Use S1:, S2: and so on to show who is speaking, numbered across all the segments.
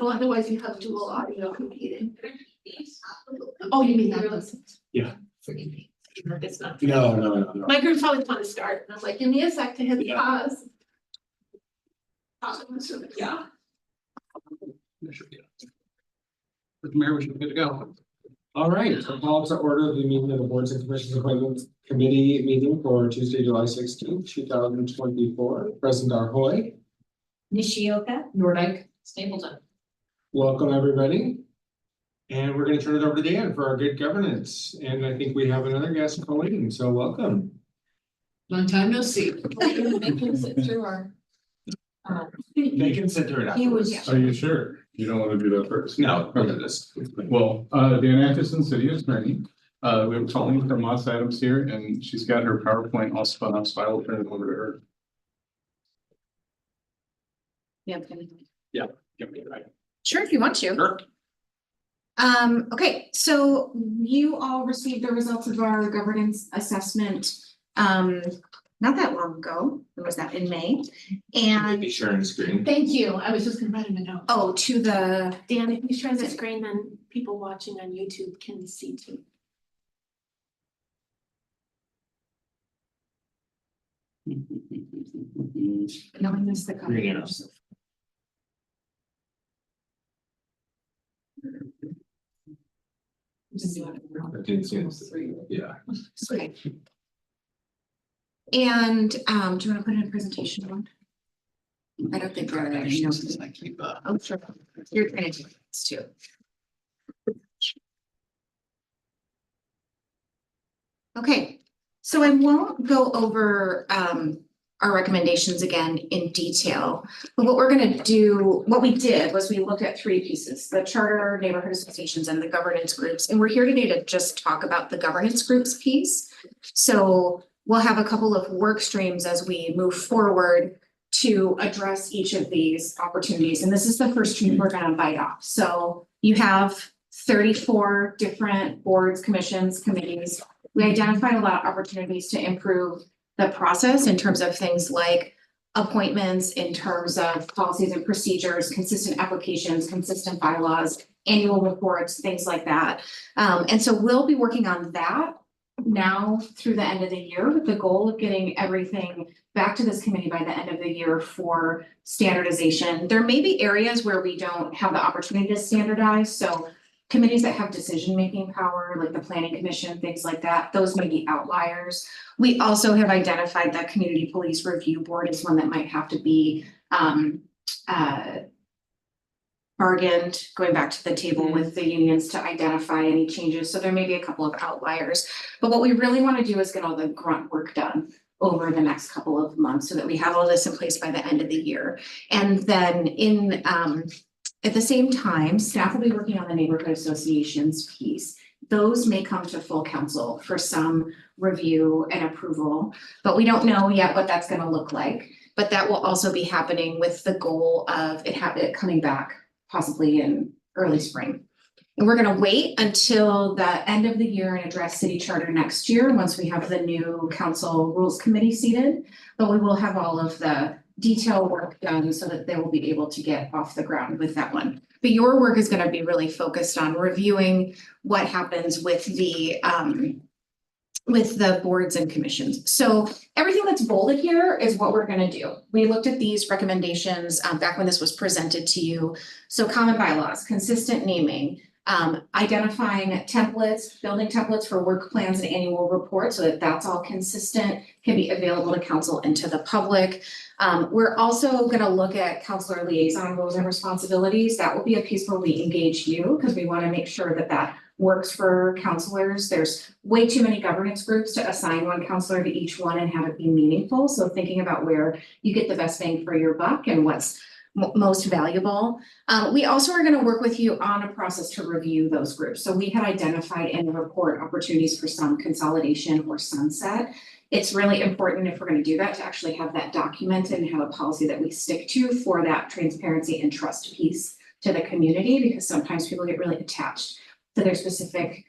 S1: No, otherwise you have dual audio competing. Oh, you mean that?
S2: It's not.
S1: No. My group always want to start, and I was like, give me a sec to hit
S3: Yeah.
S1: pause.
S2: Yeah.
S4: There should be. With the mayor, we should be good to go.
S3: All right, so call to order the meeting of the Boards and Commissions Appointment Committee meeting for Tuesday, July 16th, 2024. President Arhoy,
S2: Nishioka.
S1: Nordyke.
S2: Stapleton.
S3: welcome everybody. And we're going to turn it over to Dan for our good governance. And I think we have another guest calling, so welcome.
S1: Long time no see.
S2: Make him sit through our.
S3: They can sit through it
S2: He was-
S3: afterwards.
S5: Are you sure? You don't want to do that first?
S3: No, look at this.
S5: Well, Dan Atkinson, city attorney. We have Colleen from Moss Adams here and she's got her PowerPoint all spun up, so I will turn it over to her.
S2: Yeah.
S3: Give me a right.
S6: Sure, if you want to.
S3: Sure.
S6: Okay, so you all received the results of our governance assessment, not that long ago. When was that, in May? And,
S3: Be sharing screen.
S1: Thank you. I was just gonna write him a note.
S6: oh, to the,
S1: Dan, if you share the screen, then people watching on YouTube can see too.
S6: no, I missed the
S3: Green
S6: cover.
S3: arrows. I didn't see it. Yeah.
S6: Okay. And, do you wanna put in a presentation on? I don't think we're,
S4: I keep
S6: oh, sure, you're trying to do this too. Okay, so I won't go over our recommendations again in detail. But what we're gonna do, what we did was we looked at three pieces: the charter, neighborhood associations, and the governance groups. And we're here today to just talk about the governance groups piece. So we'll have a couple of work streams as we move forward to address each of these opportunities. And this is the first stream we're gonna bite off. So you have 34 different boards, commissions, committees. We identified a lot of opportunities to improve the process in terms of things like appointments, in terms of policies and procedures, consistent applications, consistent bylaws, annual reports, things like that. And so we'll be working on that now through the end of the year with the goal of getting everything back to this committee by the end of the year for standardization. There may be areas where we don't have the opportunity to standardize, so committees that have decision-making power, like the planning commission, things like that, those may be outliers. We also have identified that community police review board is one that might have to be bargained, going back to the table with the unions to identify any changes. So there may be a couple of outliers. But what we really want to do is get all the grunt work done over the next couple of months so that we have all this in place by the end of the year. And then at the same time, staff will be working on the neighborhood associations piece. Those may come to full council for some review and approval, but we don't know yet what that's going to look like. But that will also be happening with the goal of it coming back possibly in early spring. And we're going to wait until the end of the year and address city charter next year once we have the new council rules committee seated. But we will have all of the detail work done so that they will be able to get off the ground with that one. But your work is going to be really focused on reviewing what happens with the boards and commissions. So everything that's bolded here is what we're going to do. We looked at these recommendations back when this was presented to you. So common bylaws, consistent naming, identifying templates, building templates for work plans and annual reports so that that's all consistent, can be available to council and to the public. We're also going to look at counselor liaison roles and responsibilities. That will be a piece where we engage you because we want to make sure that that works for counselors. There's way too many governance groups to assign one counselor to each one and have it be meaningful. So thinking about where you get the best bang for your buck and what's most valuable. We also are going to work with you on a process to review those groups. So we had identified in the report opportunities for some consolidation or sunset. It's really important if we're going to do that to actually have that documented and have a policy that we stick to for that transparency and trust piece to the community, because sometimes people get really attached to their specific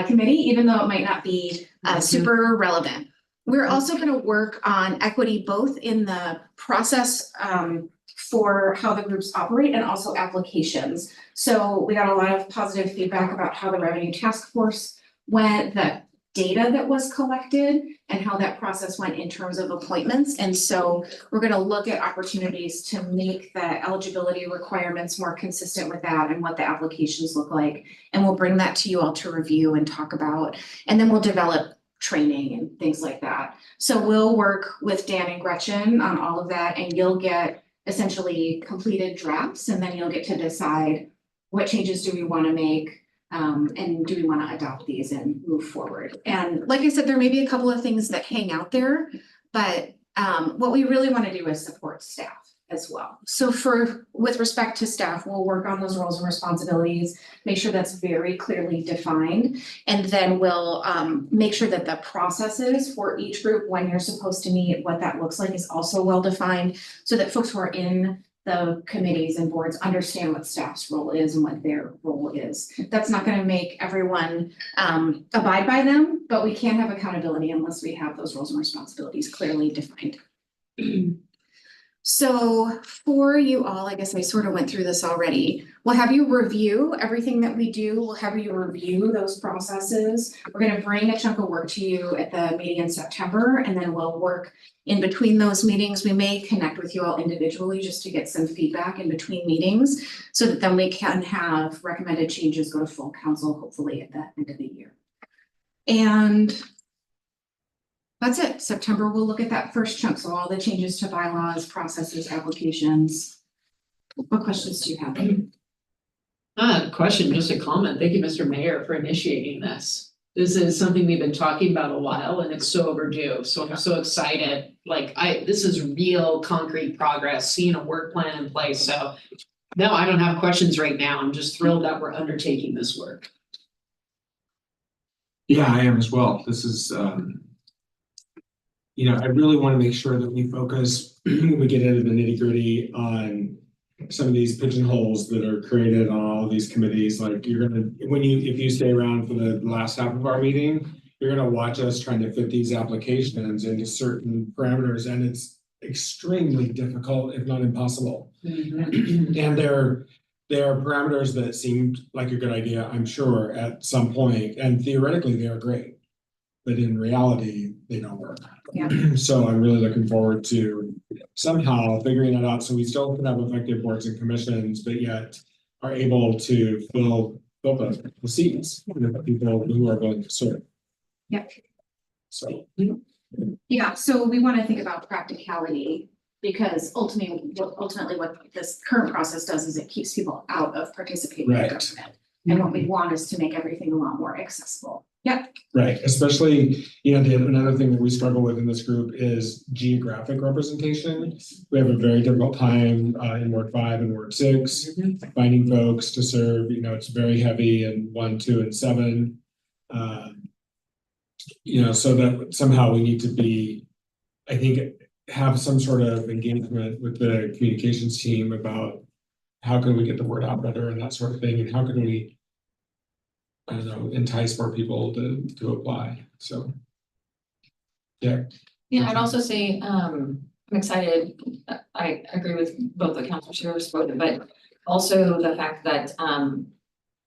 S6: committee, even though it might not be super relevant. We're also going to work on equity both in the process for how the groups operate and also applications. So we got a lot of positive feedback about how the revenue task force went, the data that was collected and how that process went in terms of appointments. And so we're gonna look at opportunities to make the eligibility requirements more consistent with that and what the applications look like. And we'll bring that to you all to review and talk about, and then we'll develop training and things like that. So we'll work with Dan and Gretchen on all of that, and you'll get essentially completed drafts, and then you'll get to decide what changes do we want to make, and do we want to adopt these and move forward. And like I said, there may be a couple of things that hang out there, but what we really want to do is support staff as well. So with respect to staff, we'll work on those roles and responsibilities, make sure that's very clearly defined. And then we'll make sure that the processes for each group, when you're supposed to meet, what that looks like is also well defined, so that folks who are in the committees and boards understand what staff's role is and what their role is. That's not going to make everyone abide by them, but we can't have accountability unless we have those roles and responsibilities clearly defined. So for you all, I guess I sort of went through this already. We'll have you review everything that we do. We'll have you review those processes. We're going to bring a chunk of work to you at the meeting in September, and then we'll work in between those meetings. We may connect with you all individually just to get some feedback in between meetings, so that then we can have recommended changes go to full council, hopefully at the end of the year. And that's it. September, we'll look at that first chunk. So all the changes to bylaws, processes, applications. What questions do you have?
S1: Question, just a comment. Thank you, Mr. Mayor, for initiating this. This is something we've been talking about a while and it's so overdue. So I'm so excited. Like this is real concrete progress, seeing a work plan in place. So no, I don't have questions right now. I'm just thrilled that we're undertaking this work.
S3: Yeah, I am as well. This is, I really want to make sure that we focus when we get into the nitty-gritty on some of these pigeonholes that are created on all of these committees. Like if you stay around for the last half of our meeting, you're gonna watch us trying to fit these applications into certain parameters, and it's extremely difficult, if not impossible. And there are parameters that seemed like a good idea, I'm sure, at some point, and theoretically they are great, but in reality, they don't work.
S6: Yeah.
S3: So I'm really looking forward to somehow figuring that out, so we still can have effective boards and commissions, but yet are able to fill the seats with the people who are going to serve.
S6: Yep.
S3: So.
S6: Yeah, so we want to think about practicality, because ultimately what this current process does is it keeps people out of participating in
S3: Right.
S6: government. And what we want is to make everything a lot more accessible. Yep.
S3: Right, especially, another thing that we struggle with in this group is geographic representation. We have a very difficult time in Ward 5 and Ward 6, finding folks to serve. It's very heavy in 1, 2, and 7. So that somehow we need to be, I think, have some sort of engagement with the communications team about how can we get the word out better and that sort of thing, and how can we, I don't know, entice more people to apply. So, yeah.
S2: Yeah, I'd also say, I'm excited. I agree with both the councilors who spoke, but also the fact that,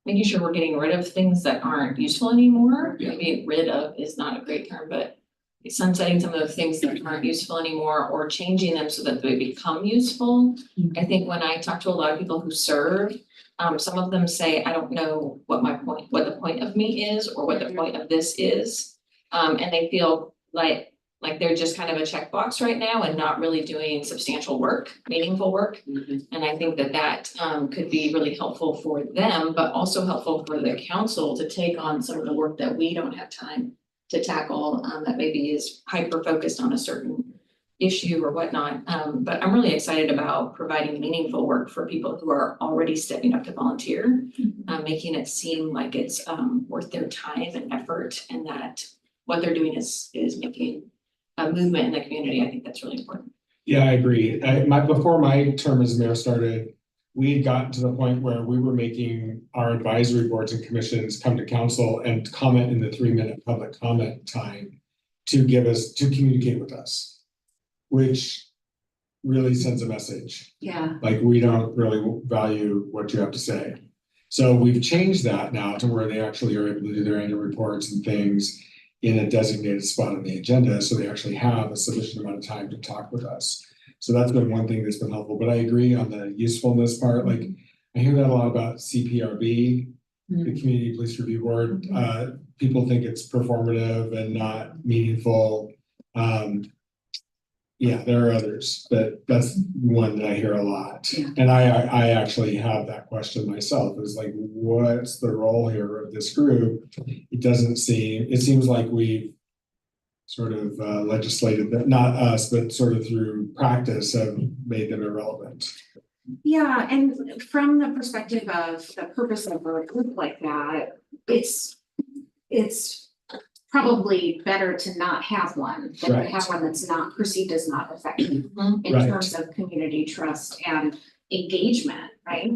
S2: making sure we're getting rid of things that aren't useful anymore.
S3: Yeah.
S2: Maybe rid of is not a great term, but sunsetting some of the things that aren't useful anymore, or changing them so that they become useful. I think when I talk to a lot of people who serve, some of them say, I don't know what the point of me is, or what the point of this is. And they feel like they're just kind of a checkbox right now and not really doing substantial work, meaningful work. And I think that could be really helpful for them, but also helpful for the council to take on some of the work that we don't have time to tackle, that maybe is hyper focused on a certain issue or whatnot. But I'm really excited about providing meaningful work for people who are already stepping up to volunteer, making it seem like it's worth their time and effort, and that what they're doing is making a movement in the community. I think that's really important.
S3: Yeah, I agree. Before my term as mayor started, we had gotten to the point where we were making our advisory boards and commissions come to council and comment in the 3-minute public comment time to communicate with us, which really sends a message.
S6: Yeah,
S3: Like, we don't really value what you have to say. So we've changed that now to where they actually are able to do their annual reports and things in a designated spot on the agenda, so they actually have a sufficient amount of time to talk with us. So that's been one thing that's been helpful, but I agree on the usefulness part, like, I hear that a lot about CPRB, the Community Police Review Board. People think it's performative and not meaningful. Yeah, there are others, but that's one that I hear a lot.
S6: Yeah.
S3: And I actually have that question myself, is like, what's the role here of this group? It seems like we've sort of legislated that, not us, but sort of through practice have made them irrelevant.
S6: yeah, and from the perspective of the purpose of a group like that, it's probably better to not have one than to
S3: Right.
S6: have one that's not perceived as not effective in
S3: Right.
S6: terms of community trust and engagement, right?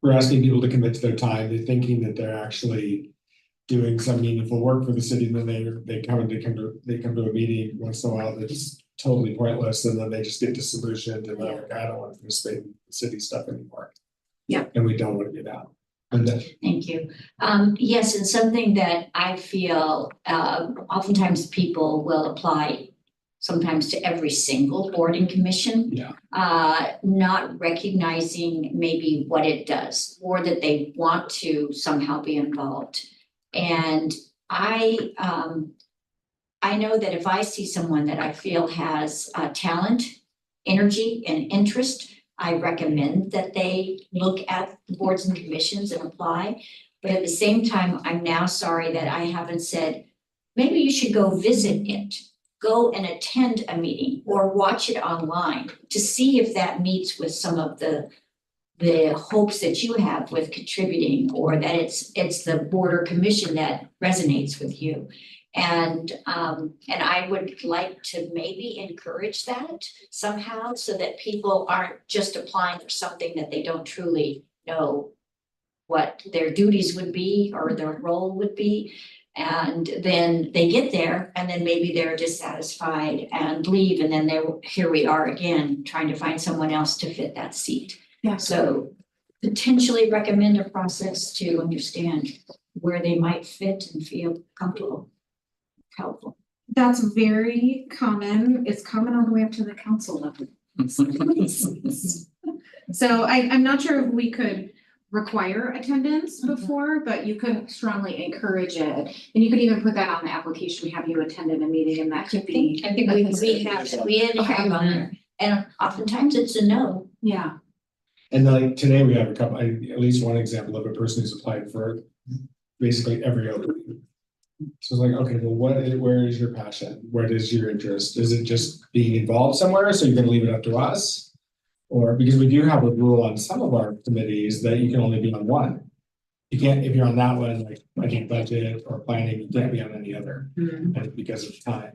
S3: We're asking people to commit to their time, they're thinking that they're actually doing some meaningful work for the city, and then they come to a meeting once in a while that's totally pointless, and then they just get disillusioned and they're like, I don't want to participate in city stuff anymore.
S6: Yeah.
S3: And we don't want to get out. And then,
S7: Thank you. Yes, and something that I feel, oftentimes people will apply sometimes to every single board and commission.
S3: Yeah.
S7: Not recognizing maybe what it does, or that they want to somehow be involved. And I know that if I see someone that I feel has talent, energy, and interest, I recommend that they look at the boards and commissions and apply. But at the same time, I'm now sorry that I haven't said, maybe you should go visit it. Go and attend a meeting or watch it online to see if that meets with some of the hopes that you have with contributing, or that it's the board or commission that resonates with you. And I would like to maybe encourage that somehow, so that people aren't just applying for something that they don't truly know what their duties would be or their role would be. And then they get there and then maybe they're dissatisfied and leave, and then here we are again, trying to find someone else to fit that seat.
S6: Yeah.
S7: So potentially recommend a process to understand where they might fit and feel comfortable. Helpful.
S6: That's very common. It's common all the way up to the council level. So I'm not sure if we could require attendance before, but you could strongly encourage it. And you could even put that on the application, have you attended a meeting, and that could be.
S7: I think we have on there, and oftentimes it's a no.
S6: Yeah,
S3: and like today we have at least one example of a person who's applied for basically every opening. So it's like, okay, well, where is your passion? Where is your interest? Is it just being involved somewhere, so you're gonna leave it up to us? Or, because we do have a rule on some of our committees that you can only be on one. You can't, if you're on that one, like I think budget or planning, you can't be on any other, and because of time.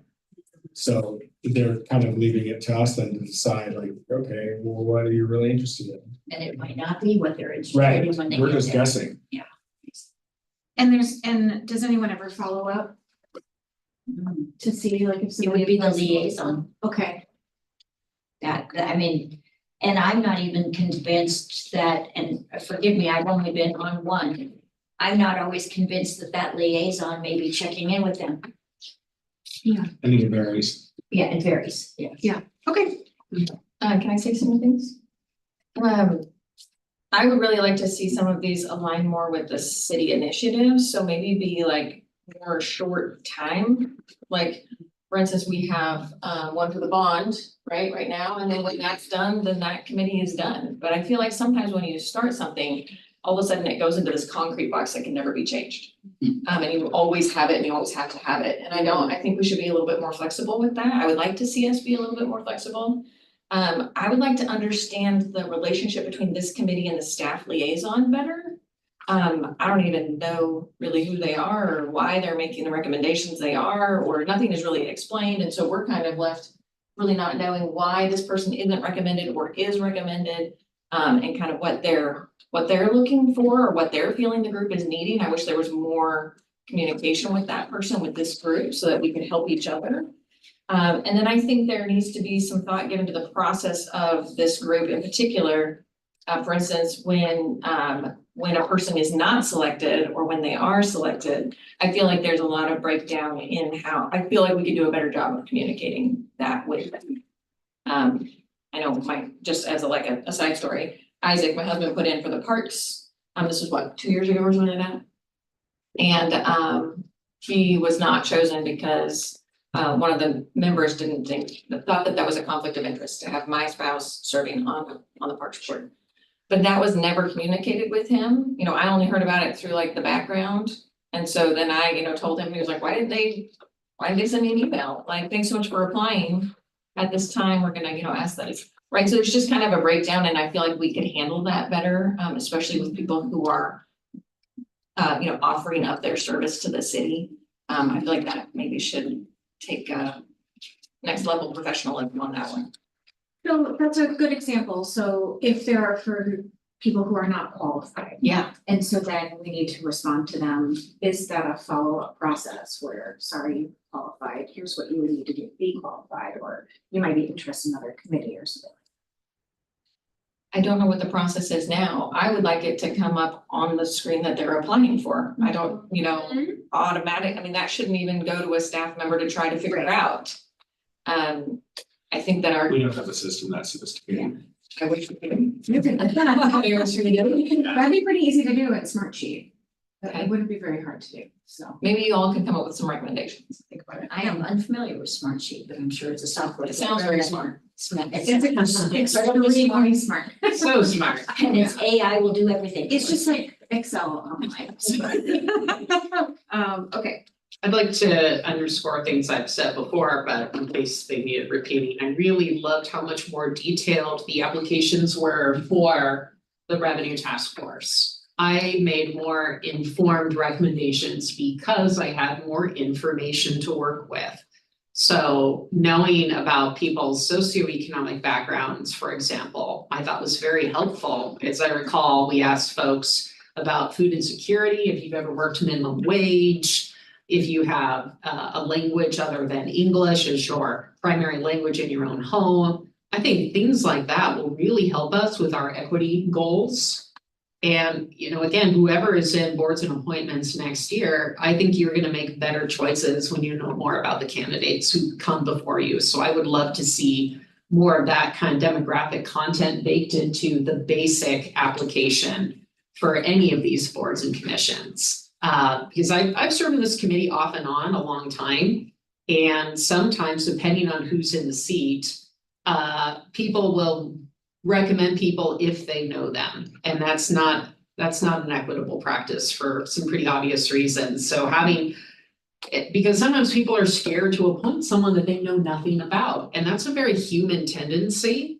S3: So they're kind of leaving it to us then to decide, like, okay, well, what are you really interested in?
S7: And it might not be what they're interested
S3: Right,
S7: in when they
S3: we're
S7: get
S3: just
S7: there.
S3: guessing.
S6: and does anyone ever follow up to see like if
S7: It
S6: somebody?
S7: would be the
S6: applies?
S7: liaison.
S6: Okay,
S7: I mean, and I'm not even convinced that, and forgive me, I've only been on one. I'm not always convinced that liaison may be checking in with them.
S3: I think it varies.
S7: Yeah, it varies, yeah.
S6: okay,
S2: Can I say some things? I would really like to see some of these align more with the city initiatives, so maybe be like more short time. Like, for instance, we have one for the bond, right now, and then when that's done, then that committee is done. But I feel like sometimes when you start something, all of a sudden it goes into this concrete box that can never be changed. And you always have it and you always have to have it, and I think we should be a little bit more flexible with that. I would like to see us be a little bit more flexible. I would like to understand the relationship between this committee and the staff liaison better. I don't even know really who they are or why they're making the recommendations they are, or nothing is really explained, and so we're kind of left really not knowing why this person isn't recommended or is recommended, and kind of what they're looking for or what they're feeling the group is needing. I wish there was more communication with that person, with this group, so that we could help each other. And then I think there needs to be some thought given to the process of this group in particular. For instance, when a person is not selected or when they are selected, I feel like there's a lot of breakdown in how, I feel like we could do a better job of communicating that with them. I know just as a side story, Isaac, my husband, put in for the parks, this was what, 2 years ago or something like that? And he was not chosen because one of the members thought that was a conflict of interest to have my spouse serving on the parks board. But that was never communicated with him, you know, I only heard about it through like the background. And so then I, told him, he was like, why did they send me an email? Like, thanks so much for applying. At this time, we're gonna, ask that, right? So there's just kind of a breakdown, and I feel like we could handle that better, especially with people who are offering up their service to the city. I feel like that maybe should take next level professionalism on that one.
S6: So that's a good example. So if there are for people who are not qualified,
S2: Yeah,
S6: and so then we need to respond to them, is that a follow-up process where, sorry, you qualified, here's what you would need to do to be qualified, or you might be interested in another committee or something?
S2: I don't know what the process is now. I would like it to come up on the screen that they're applying for. I don't, automatic, I mean, that shouldn't even go to a staff member to try to figure
S6: Right.
S2: out. I think that
S3: We don't have a system that's sophisticated.
S2: I wish we could.
S6: That'd be pretty easy to do in Smartsheet.
S2: Okay.
S6: It wouldn't be very hard to do, so
S2: Maybe you all can come up with some recommendations.
S6: think about it.
S7: I am unfamiliar with Smartsheet, but I'm sure it's a software.
S2: It sounds very smart.
S6: It's extremely smart.
S1: So smart.
S7: And it's AI will do everything.
S6: It's just like Excel online. Okay.
S1: I'd like to underscore things I've said before, but in case they needed repeating, I really loved how much more detailed the applications were for the revenue task force. I made more informed recommendations because I had more information to work with. So knowing about people's socioeconomic backgrounds, for example, I thought was very helpful. As I recall, we asked folks about food insecurity, if you've ever worked minimum wage, if you have a language other than English as your primary language in your own home. I think things like that will really help us with our equity goals. And, again, whoever is in boards and appointments next year, I think you're gonna make better choices when you know more about the candidates who come before you. So I would love to see more of that kind of demographic content baked into the basic application for any of these boards and commissions. Because I've served in this committee off and on a long time. And sometimes, depending on who's in the seat, people will recommend people if they know them. And that's not an equitable practice for some pretty obvious reasons. So because sometimes people are scared to appoint someone that they know nothing about. And that's a very human tendency.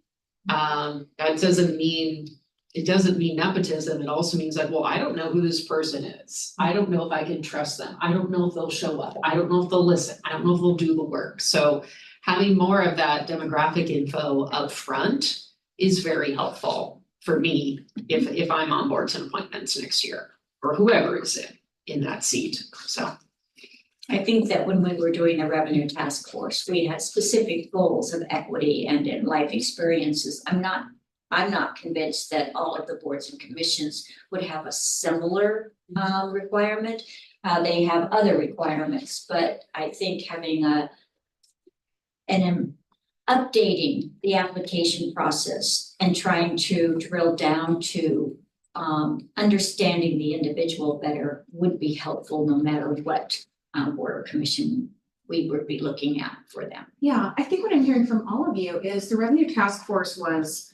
S1: It doesn't mean nepotism. It also means like, well, I don't know who this person is. I don't know if I can trust them. I don't know if they'll show up. I don't know if they'll listen. I don't know if they'll do the work. So having more of that demographic info up front is very helpful for me if I'm on boards and appointments next year, or whoever is in that seat. So
S7: I think that when we were doing the revenue task force, we had specific goals of equity and in life experiences. I'm not convinced that all of the boards and commissions would have a similar requirement. They have other requirements, but I think having updating the application process and trying to drill down to understanding the individual better would be helpful no matter what board or commission we would be looking at for them.
S6: Yeah, I think what I'm hearing from all of you is the revenue task force was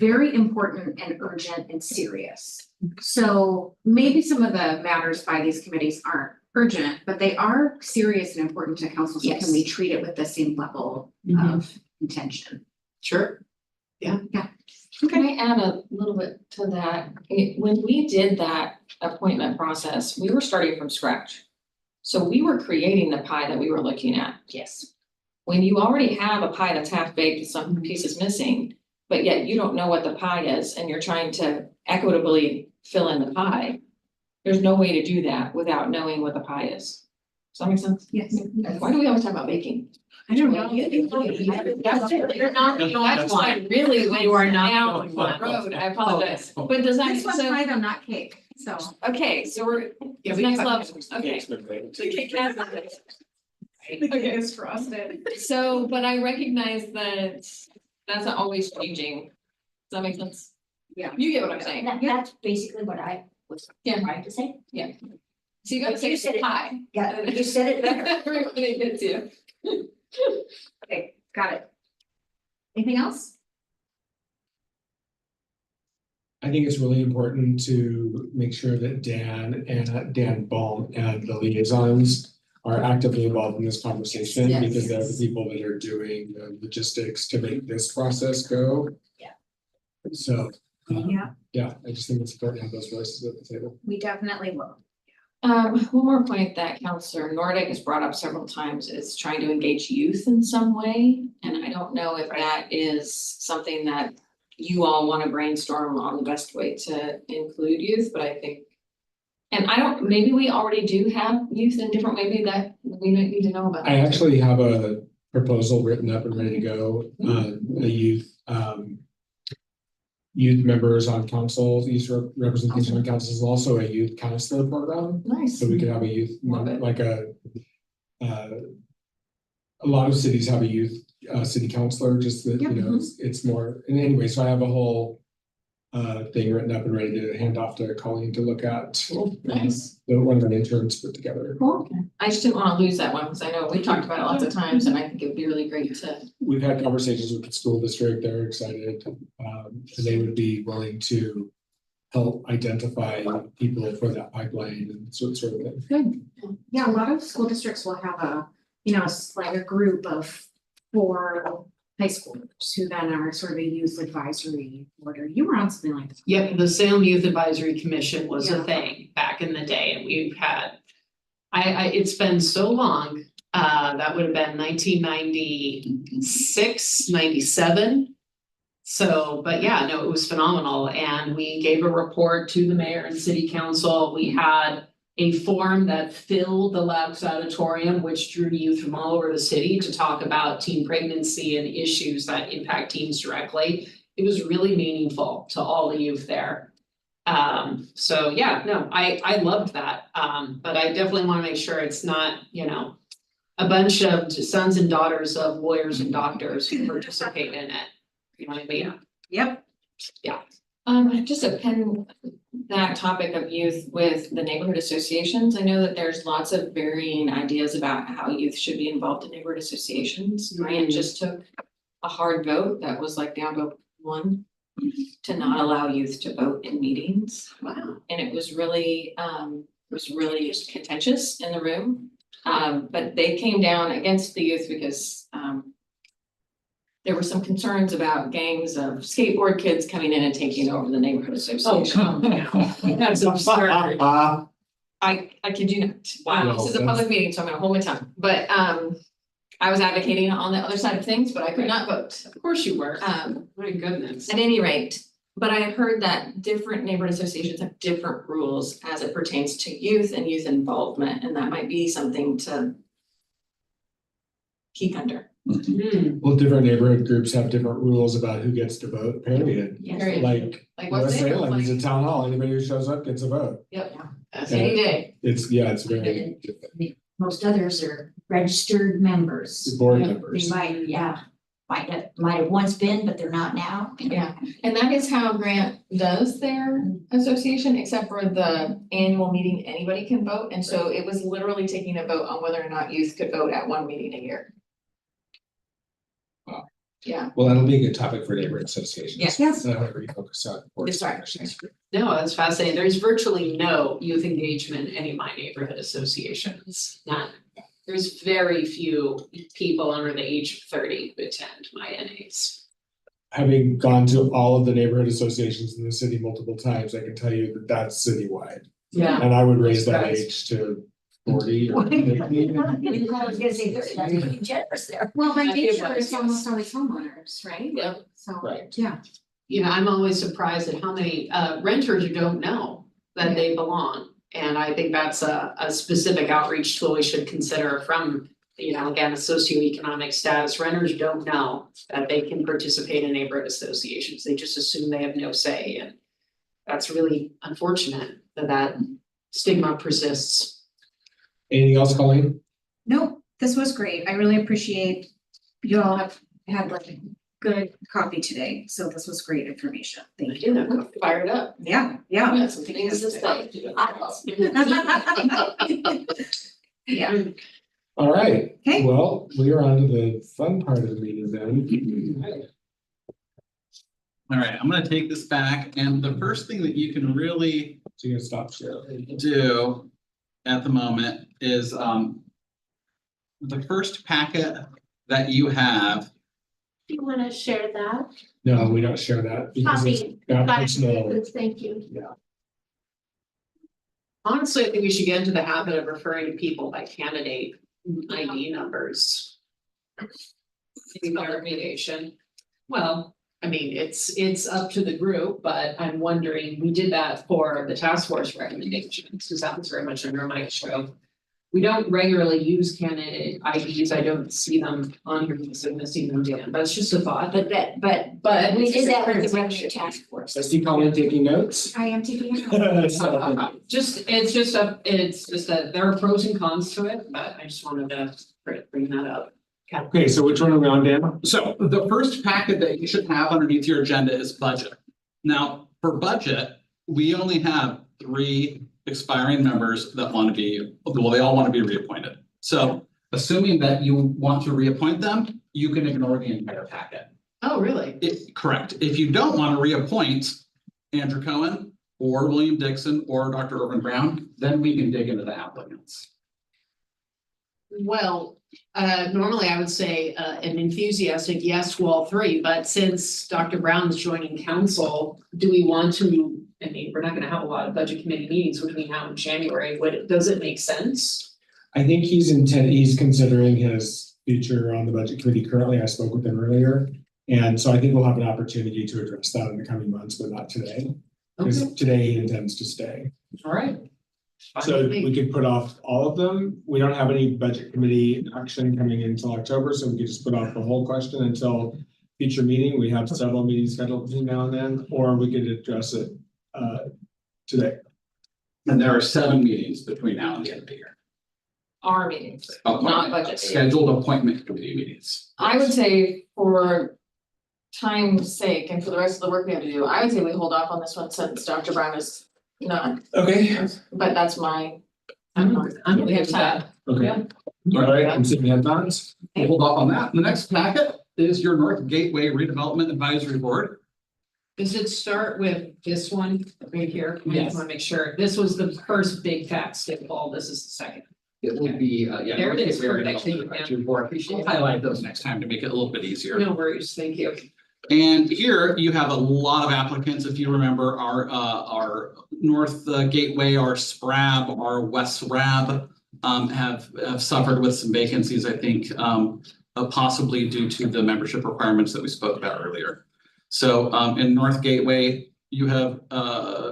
S6: very important and urgent and serious. So maybe some of the matters by these committees aren't urgent, but they are serious and important to council. So
S7: Yes.
S6: can we treat it with the same level of intention?
S1: sure.
S2: Can I add a little bit to that? When we did that appointment process, we were starting from scratch. So we were creating the pie that we were looking at.
S7: Yes.
S2: When you already have a pie that's half baked with some pieces missing, but yet you don't know what the pie is and you're trying to equitably fill in the pie, there's no way to do that without knowing what the pie is. Does that make sense?
S6: Yes.
S2: Why do we always talk about baking?
S6: I don't know.
S2: You're not, that's why really when
S1: You are not
S2: down
S1: the one.
S2: the road, I apologize, but does that,
S6: This one's
S2: so,
S6: pie though, not cake, so.
S2: okay, so we're,
S1: Yeah,
S2: it's
S1: we
S2: next
S1: cut-
S2: level, okay. The Kit Kat is-
S6: The cake is frosted.
S2: So, but I recognize that that's not always changing. Does that make sense?
S6: Yeah.
S2: You get what I'm saying?
S7: That's basically what I was
S2: Yeah.
S7: trying to say.
S2: So you gotta
S7: But
S2: say
S7: you said it.
S2: pie.
S7: Yeah, you said it better.
S2: Everybody gets you.
S6: Okay, got it. Anything else?
S3: I think it's really important to make sure that Dan Baum and the liaisons are actively involved in this conversation
S2: Yes.
S3: because they're the people that are doing the logistics to make this process go.
S7: Yeah.
S3: So,
S6: Yeah.
S3: yeah, I just think it's important to have those voices at the table.
S6: We definitely will.
S2: One more point that Counselor Nordic has brought up several times is trying to engage youth in some way. And I don't know if that is something that you all want to brainstorm on the best way to include youth, but I think. And I don't, maybe we already do have youth in different, maybe that we might need to know about.
S3: I actually have a proposal written up and ready to go, a youth members on council, youth representation on council is also a youth counselor program.
S2: Nice.
S3: So we could have a youth,
S2: Love it.
S3: like a lot of cities have a youth, city councilor, just that, you know, it's more, and anyway, so I have a whole thing written up and ready to hand off to Colleen to look at.
S2: Nice.
S3: The one of the interns put together.
S2: Cool. I just didn't want to lose that one because I know we talked about it lots of times and I think it would be really great to.
S3: We've had conversations with the school district, they're excited, and they would be willing to help identify people for that pipeline and sort of thing.
S2: Good.
S6: Yeah, a lot of school districts will have a, like a group of 4 high schoolers who then are sort of a youth advisory board, or you were on something like that.
S1: Yep, the Salem Youth Advisory Commission was
S6: Yeah.
S1: a thing back in the day, and we've had. It's been so long, that would have been 1996, 97. So, but yeah, no, it was phenomenal, and we gave a report to the mayor and city council. We had a forum that filled the Laux Auditorium, which drew youth from all over the city to talk about teen pregnancy and issues that impact teens directly. It was really meaningful to all the youth there. So yeah, no, I loved that. But I definitely want to make sure it's not, a bunch of sons and daughters of lawyers and doctors who participate in it. You know what I mean?
S6: Yep.
S2: Just to pin that topic of youth with the neighborhood associations, I know that there's lots of varying ideas about how youth should be involved in neighborhood associations. Grant just took a hard vote that was like down to 1 to not allow youth to vote in meetings.
S1: Wow.
S2: And it was really contentious in the room. But they came down against the youth because there were some concerns about gangs of skateboard kids coming in and taking over the neighborhood association. That's absurd. I kid you not.
S1: Wow.
S2: This is a public meeting, so I'm gonna hold my tongue, but I was advocating on the other side of things, but I could not vote.
S1: Of course you were.
S2: Um,
S1: My goodness.
S2: at any rate, but I have heard that different neighborhood associations have different rules as it pertains to youth and youth involvement, and that might be something to keep under.
S1: Hmm.
S3: Well, different neighborhood groups have different rules about who gets to vote, period.
S2: Period.
S3: Like,
S2: Like what's
S3: West
S2: the
S3: Salem
S2: like?
S3: is a town hall, anybody who shows up gets a vote.
S2: Yep,
S1: That's
S3: Yeah.
S2: any day.
S3: It's very different.
S7: Most others are registered members.
S3: Board
S2: Yeah.
S3: members.
S7: They might have once been, but they're not now.
S2: Yeah, and that is how Grant does their association, except for the annual meeting, anybody can vote, and so it was literally taking a vote on whether or not youth could vote at one meeting a year.
S3: Wow.
S2: Yeah,
S3: Well, that'll be a good topic for neighborhood associations.
S2: Yes.
S6: Yes.
S3: So however you focus on. board
S2: Sorry.
S3: discussions.
S1: No, that's fascinating. There's virtually no youth engagement in any of my neighborhood associations, none. There's very few people under the age of 30 who attend my NAs.
S3: Having gone to all of the neighborhood associations in the city multiple times, I can tell you that that's citywide.
S1: Yeah.
S3: And I would raise that
S1: Right.
S3: age to 40 or 50.
S7: I was gonna say, that's pretty generous there.
S6: Well, by
S1: I feel
S6: nature,
S1: like
S6: it's
S1: yes.
S6: almost always homeowners, right?
S1: Yep.
S6: So,
S3: Right.
S6: yeah.
S1: I'm always surprised at how many renters you don't know that they belong. And I think that's a specific outreach tool we should consider from, you know, again, a socioeconomic status. Renters don't know that they can participate in neighborhood associations. They just assume they have no say, and that's really unfortunate that that stigma persists.
S3: Anything else, Colleen?
S6: Nope, this was great. I really appreciate you all have had like good coffee today, so this was great information. Thank you.
S2: I'm fired up.
S6: Yeah,
S2: I
S6: yeah.
S2: got some things to say.
S6: Yeah,
S3: All right,
S6: okay,
S3: well, we are on to the fun part of the meeting then.
S4: All right, I'm gonna take this back, and the first thing that you can really
S3: So you're gonna stop sharing.
S4: do at the moment is, the first packet that you have.
S8: You wanna share that?
S3: No, we don't share that because it's
S8: Copy.
S3: got
S8: Got it.
S3: personal.
S8: Thank you.
S1: Honestly, I think we should get into the habit of referring to people by candidate ID numbers. Clarification. Well, I mean, it's up to the group, but I'm wondering, we did that for the task force recommendations, because that was very much under my scope. We don't regularly use candidate IDs. I don't see them on here because I'm missing them, Dan, but it's just a thought.
S7: But
S1: But
S7: we did that with the revenue task force.
S3: I see Colleen taking notes.
S6: I am taking it.
S3: So,
S1: It's just a, there are pros and cons to it, but I just wanted to bring that up.
S3: Okay, so which one are we on, Dan?
S4: So the first packet that you should have underneath your agenda is budget. Now, for budget, we only have 3 expiring members that want to be, well, they all want to be reappointed. So assuming that you want to reappoint them, you can ignore the entire packet.
S1: Oh, really?
S4: Correct. If you don't want to reappoint Andrew Cohen or William Dixon or Dr. Irvin Brown, then we can dig into the applicants.
S1: Well, normally I would say an enthusiastic yes to all 3, but since Dr. Brown is joining council, do we want to? I mean, we're not gonna have a lot of budget committee meetings between now and January. Does it make sense?
S3: I think he's considering his future on the budget committee currently. I spoke with him earlier. And so I think we'll have an opportunity to address that in the coming months, but not today. Because
S1: Okay,
S3: today he intends to stay.
S1: all right. Fine
S3: So
S1: with me.
S3: we could put off all of them. We don't have any budget committee action coming in until October, so we could just put off the whole question until future meeting. We have several meetings scheduled between now and then, or we could address it today.
S4: And there are 7 meetings between now and the end of the year.
S2: Our meetings, not budget meetings.
S4: Scheduled appointment committee meetings.
S2: I would say for time's sake and for the rest of the work we have to do, I would say we hold off on this one since Dr. Brown is not,
S3: Okay.
S2: but that's my.
S1: I'm
S2: We
S1: okay
S2: have
S1: with
S2: time.
S1: that.
S3: Okay. All right, I'm seeing headlines.
S4: We'll hold off on that. The next packet is your North Gateway Redevelopment Advisory Board.
S1: Does it start with this one right here? I
S4: Yes.
S1: just wanna make sure. This was the first big fat stick ball. This is the second.
S4: It will be, yeah.
S1: There it is.
S4: North Gateway
S1: Perfect. Thank you,
S4: Redevelopment
S1: ma'am.
S4: Advisory Board.
S1: Appreciate
S4: We'll
S1: it.
S4: highlight those next time to make it a little bit easier.
S1: No worries, thank you.
S4: And here you have a lot of applicants. If you remember our North Gateway, our SPRAB, our West RAB have suffered with some vacancies, I think, possibly due to the membership requirements that we spoke about earlier. So in North Gateway, you have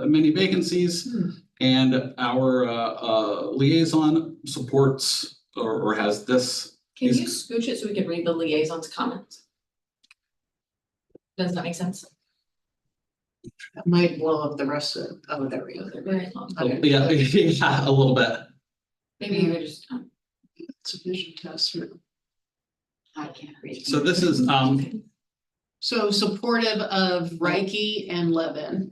S4: many vacancies and our liaison supports or has this.
S2: Can you scooch it so we can read the liaison's comments? Does that make sense?
S1: That might blow up the rest of, oh, there we go.
S2: They're very long.
S1: Okay.
S4: Yeah, yeah, a little bit.
S2: Maybe you would just.
S1: It's a vision test.
S7: I can't read.
S4: So this is
S1: So supportive of Reiki and Levin.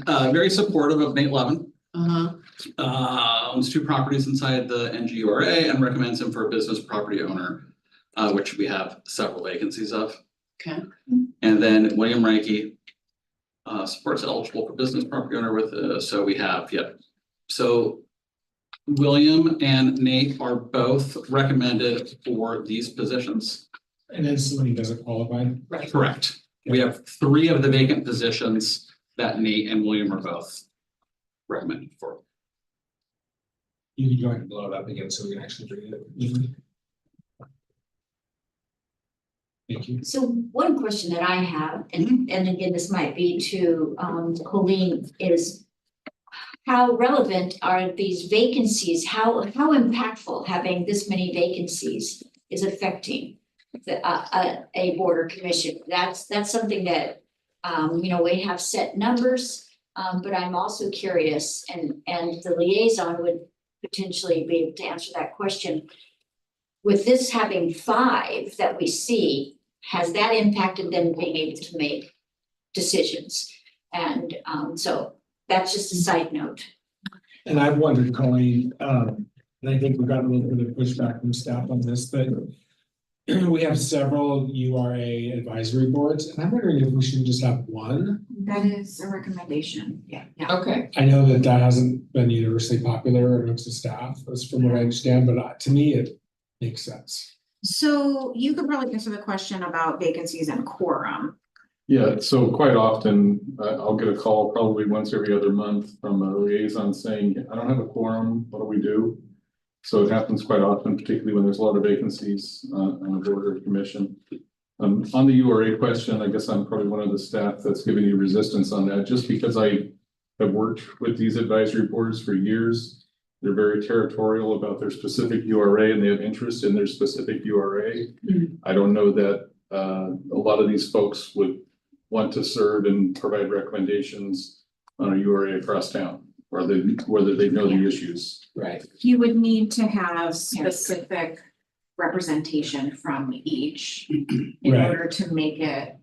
S4: very supportive of Nate Levin.
S1: Uh-huh.
S4: Owns 2 properties inside the NGURA and recommends him for a business property owner, which we have several vacancies of.
S1: Okay.
S4: And then William Reiki supports eligible for business property owner with, so we have, yep. So William and Nate are both recommended for these positions.
S3: And then somebody doesn't qualify.
S1: Right.
S4: Correct. We have 3 of the vacant positions that Nate and William are both recommended for.
S3: You can go ahead and blow it up again so we can actually read it. Thank you.
S7: So one question that I have, and again, this might be to Colleen, is how relevant are these vacancies? How impactful having this many vacancies is affecting a board or commission? That's something that, we have set numbers, but I'm also curious, and the liaison would potentially be able to answer that question. With this having 5 that we see, has that impacted them being able to make decisions? And so that's just a side note.
S3: And I've wondered, Colleen, and I think we've got a little bit of pushback from staff on this, but we have several URA advisory boards, and I'm wondering if we should just have one.
S6: That is a recommendation, yeah.
S2: Okay,
S3: I know that hasn't been universally popular amongst the staff, that's from what I understand, but to me, it makes sense.
S6: So you could probably answer the question about vacancies and quorum.
S5: Yeah, so quite often, I'll get a call probably once every other month from a liaison saying, I don't have a quorum, what do we do? So it happens quite often, particularly when there's a lot of vacancies on a board or commission. On the URA question, I guess I'm probably one of the staff that's giving you resistance on that, just because I have worked with these advisory boards for years. They're very territorial about their specific URA and they have interest in their specific URA. I don't know that a lot of these folks would want to serve and provide recommendations on a URA across town, or whether they know the issues.
S3: Right.
S6: You would need to have specific representation from each in
S3: Right.
S6: order to make it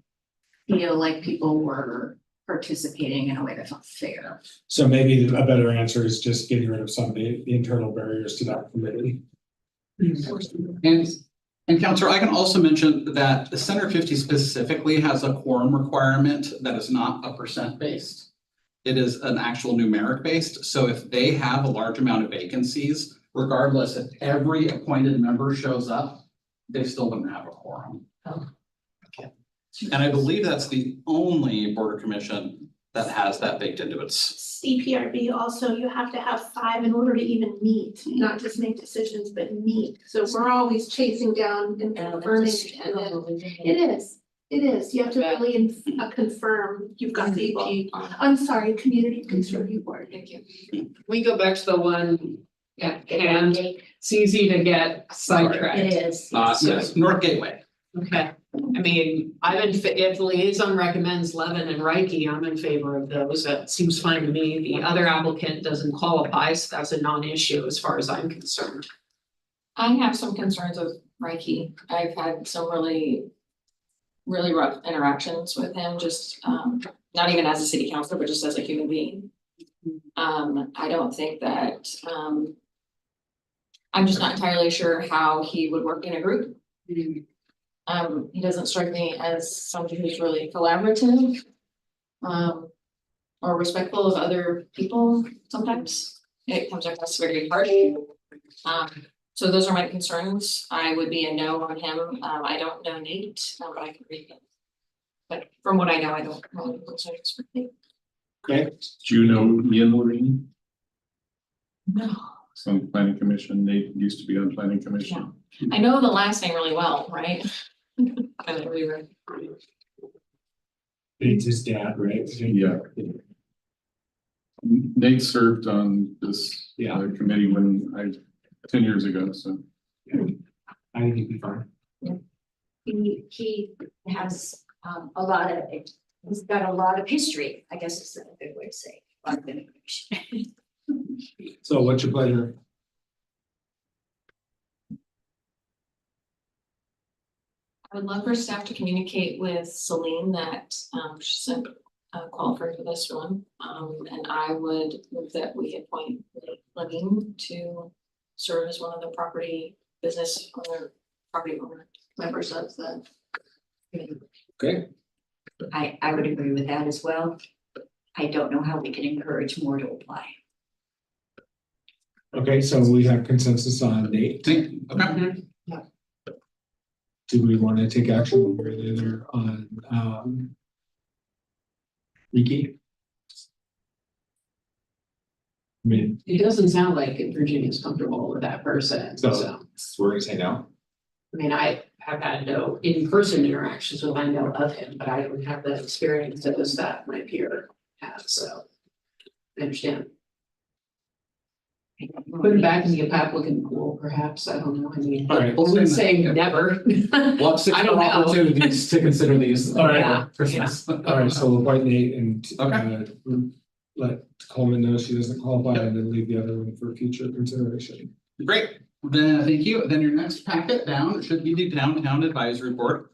S6: feel like people were participating in a way that felt fair.
S3: So maybe a better answer is just getting rid of some of the internal barriers to that committee.
S4: And Counselor, I can also mention that the Center 50 specifically has a quorum requirement that is not a percent based. It is an actual numeric based. So if they have a large amount of vacancies, regardless if every appointed member shows up, they still wouldn't have a quorum.
S1: Oh, okay.
S4: And I believe that's the only board or commission that has that baked into its.
S8: CPRB also, you have to have 5 in order to even meet, not just make decisions, but meet. So we're always chasing down and confirming attendance. It is, you have to really confirm you've got people. I'm sorry, Community Peace Review Board.
S2: thank you.
S1: We go back to the one at hand, it's easy to get sidetracked.
S7: It is.
S4: Yes, North Gateway.
S1: Okay, I mean, if the liaison recommends Levin and Reiki, I'm in favor of those, that seems fine to me. The other applicant doesn't qualify, so that's a non-issue as far as I'm concerned.
S2: I have some concerns with Reiki. I've had some really rough interactions with him, just not even as a city councilor, but just as a human being. I don't think that I'm just not entirely sure how he would work in a group. He doesn't strike me as somebody who's really collaborative. Or respectful of other people sometimes. It comes across very harsh. So those are my concerns. I would be a no on him. I don't know Nate, but I can read him. But from what I know, I don't know any concerns with Nate.
S3: Okay,
S5: Do you know Ian Loreen?
S2: No.
S5: It's on the planning commission. Nate used to be on planning commission.
S2: I know the last name really well, right? And we were.
S3: it's his dad, right?
S5: Yeah. Nate served on this committee 10 years ago, so.
S3: I think he'd be fine.
S7: He has he's got a lot of history, I guess is a good way to say, a lot of information.
S3: So what's your pleasure?
S2: I would love for staff to communicate with Celine that she's qualified for this one. And I would move that we appoint Levine to serve as one of the property owner members of the committee.
S3: Okay,
S7: I would agree with that as well. I don't know how we can encourage more to apply.
S3: okay, so we have consensus on Nate.
S4: Okay.
S3: Do we want to take action one way or the other on Ricky? I mean,
S1: It doesn't sound like Virginia's comfortable with that person, so.
S3: we're gonna say no.
S1: I mean, I have had no in-person interactions with him, I know of him, but I don't have the experience that my peer has, so. I understand Put it back in the applicant pool, perhaps, I don't know, I mean,
S3: All right.
S1: I wouldn't say never.
S4: We'll have six
S1: I don't know.
S4: opportunities to consider these.
S3: All right.
S1: Yeah,
S4: Christmas.
S3: All right, so we'll invite Nate and
S4: Okay.
S3: let Coleman know she doesn't qualify and then leave the other one for future consideration.
S4: Great, then thank you. Then your next packet down should be the downtown advisory board.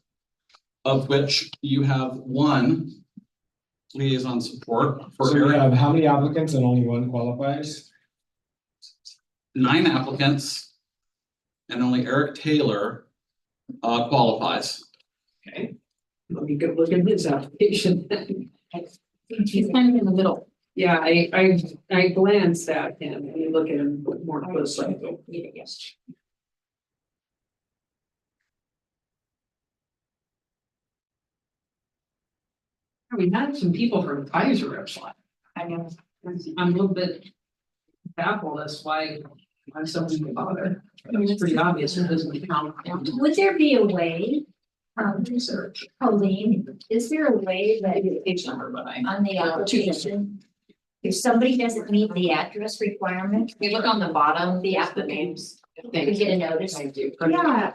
S4: Of which you have one liaison support
S3: So
S4: for
S3: we
S4: Eric,
S3: have how many applicants and only one qualifies?
S4: 9 applicants. And only Eric Taylor qualifies.
S1: Okay, let me go look at his application.
S2: He's kind of in the middle.
S1: Yeah, I glanced at him, and you look at him more closely.
S7: Yes.
S1: We had some people from Kaiser apply.
S7: I know.
S1: I'm a little bit baffled as why someone would bother. I mean, it's pretty obvious it doesn't count.
S7: Would there be a way,
S1: Research.
S7: Colleen, is there a way that
S2: Page number, but I.
S7: on the application, if somebody doesn't meet the address requirement,
S2: We look on the bottom,
S7: the
S2: the
S7: applicant
S2: names.
S7: could get a notice?
S1: I do.
S6: Yeah,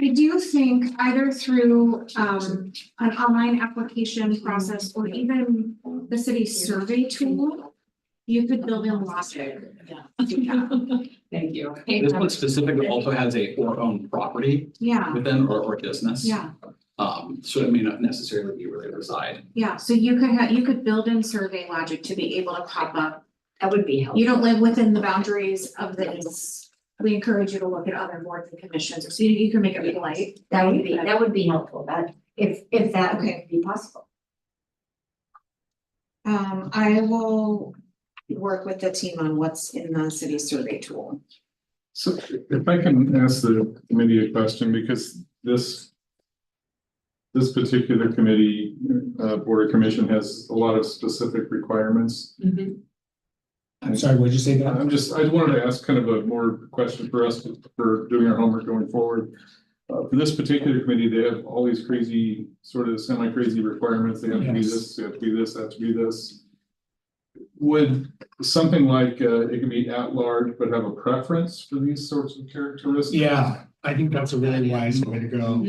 S6: I do think either through an online application process or even the city survey tool, you could build in logic.
S1: Thank you.
S4: This one specifically also has a or owned property
S6: Yeah,
S4: within or business.
S6: yeah,
S4: So it may not necessarily be where they reside.
S6: yeah. So you could build in survey logic to be able to pop up.
S7: That would be helpful.
S6: You don't live within the boundaries of this. We encourage you to look at other boards and commissions, so you can make it polite.
S7: That would be helpful, that, if that could be possible.
S6: I will work with the team on what's in the city survey tool.
S5: So if I can ask the committee a question, because this particular committee, board or commission has a lot of specific requirements.
S3: I'm sorry, what'd you say that?
S5: I wanted to ask kind of a more question for us for doing our homework going forward. For this particular committee, they have all these crazy, sort of semi-crazy requirements. They have to be
S3: Yes.
S5: this, they have to be this, that to be this. Would something like, it could be at large, but have a preference for these sorts of characteristics?
S3: Yeah, I think that's a really wise way to go.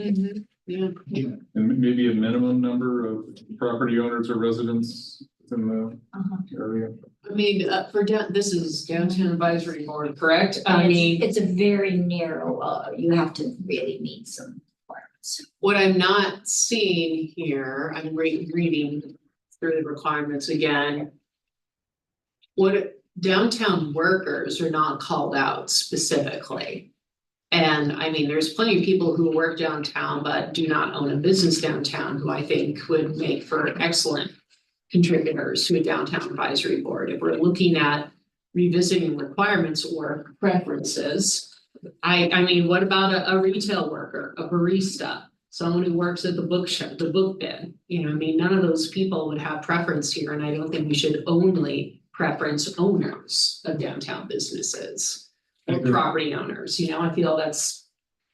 S1: Yeah.
S5: And maybe a minimum number of property owners or residents within the area?
S1: I mean, this is downtown advisory board, correct? I
S7: And
S1: mean,
S7: it's a very narrow, you have to really meet some requirements.
S1: what I'm not seeing here, I'm reading through the requirements again. What downtown workers are not called out specifically. And I mean, there's plenty of people who work downtown but do not own a business downtown who I think would make for excellent contributors to a downtown advisory board. If we're looking at revisiting requirements or preferences. I mean, what about a retail worker, a barista, someone who works at the bookshop, the book bin? You know, I mean, none of those people would have preference here, and I don't think we should only preference owners of downtown businesses or
S3: Agree.
S1: property owners, you know, I feel that's,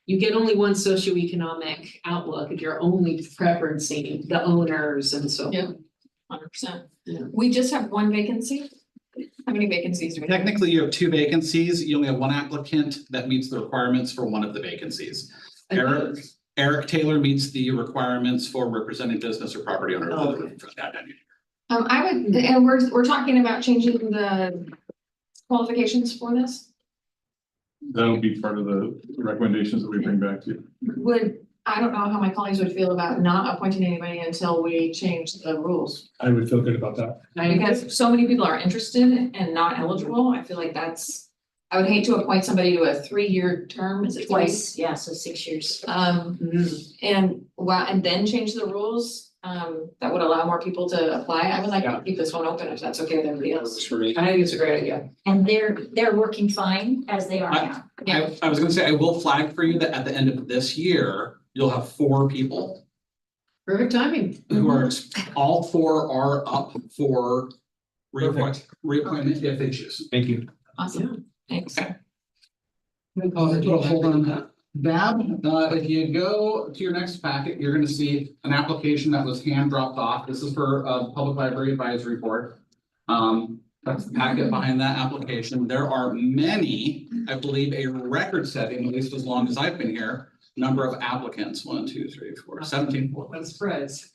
S1: you get only one socioeconomic outlook if you're only preferencing the owners and so.
S2: Yeah. 100%.
S1: Yeah.
S2: We just have one vacancy. How many vacancies do we have?
S4: Technically, you have 2 vacancies. You only have 1 applicant that meets the requirements for one of the vacancies. Eric Taylor meets the requirements for representing business or property owner.
S1: Okay.
S4: For that entity.
S2: I would, and we're talking about changing the qualifications for this.
S5: That'll be part of the recommendations that we bring back to you.
S2: I don't know how my colleagues would feel about not appointing anybody until we change the rules.
S3: I would feel good about that.
S2: Because so many people are interested and not eligible, I feel like I would hate to appoint somebody to a 3-year term, is it twice?
S7: Twice, yeah, so 6 years.
S2: And then change the rules, that would allow more people to apply. I would like to keep this one open if that's okay with everybody else.
S3: For me.
S1: I think it's a great idea.
S7: And they're working fine as they are now.
S2: Yeah.
S4: I was gonna say, I will flag for you that at the end of this year, you'll have 4 people
S1: Perfect timing.
S4: who are, all 4 are up for reappointment if they choose.
S3: Thank you.
S2: Awesome, thanks.
S4: Okay. Hold on. Dab, if you go to your next packet, you're gonna see an application that was hand dropped off. This is for Public Library Advisory Board. That's the packet behind that application. There are many, I believe, a record setting, at least as long as I've been here, number of applicants, 1, 2, 3, 4, 17.
S1: That's Fred's.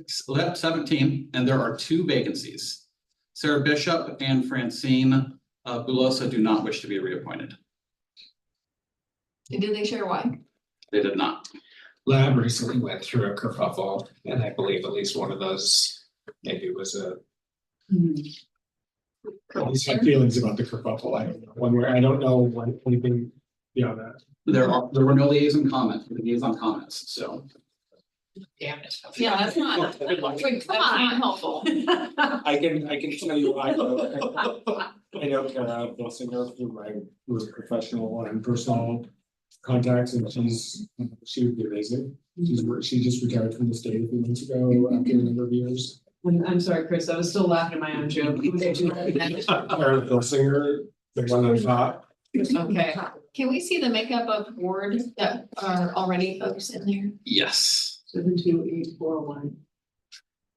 S4: So that's 17, and there are 2 vacancies. Sarah Bishop and Francine Bulosa do not wish to be reappointed.
S2: Did they share why?
S4: They did not.
S3: Lab recently went through a kerfuffle, and I believe at least one of those, maybe it was a, at least had feelings about the kerfuffle. I don't know, one where I don't know what anything beyond that.
S4: There were no liaison comments, so.
S1: Damn it.
S2: Yeah, that's not, that's not helpful.
S3: I can tell you, I know Kara Bilsinger through my professional and personal contacts, and she would be amazing. She just retired from the state a few months ago after a number of years.
S1: I'm sorry, Chris, I was still laughing at my own joke.
S3: Kara Bilsinger, the one on top.
S1: Okay,
S2: Can we see the makeup of board that are already folks in there?
S4: Yes.
S1: 72841.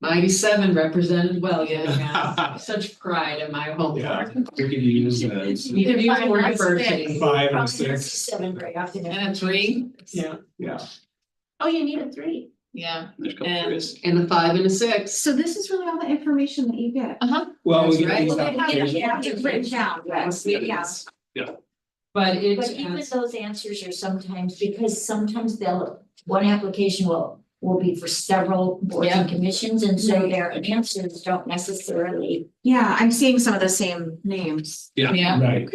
S1: 97 represented well, yeah, such pride in my home.
S3: Yeah, we could use as
S1: Either you or
S7: Five,
S1: diversity.
S3: 5 and
S7: Probably
S3: 6.
S7: 7 very often.
S2: And a 3?
S1: Yeah,
S3: Yeah.
S8: Oh, you need a 3.
S2: Yeah.
S4: There's a couple
S2: And-
S4: trees.
S1: and the 5 and a 6.
S6: So this is really all the information that you get.
S3: Well, we
S1: That's
S3: get
S1: right.
S3: these
S1: Well,
S3: applications.
S6: Yeah, it's written down, yes, yes.
S1: But it
S7: But even
S1: has,
S7: those answers are sometimes, because sometimes one application will be for several boards and commissions, and so their answers don't necessarily.
S6: Yeah, I'm seeing some of the same names.
S2: Yeah.
S3: Right.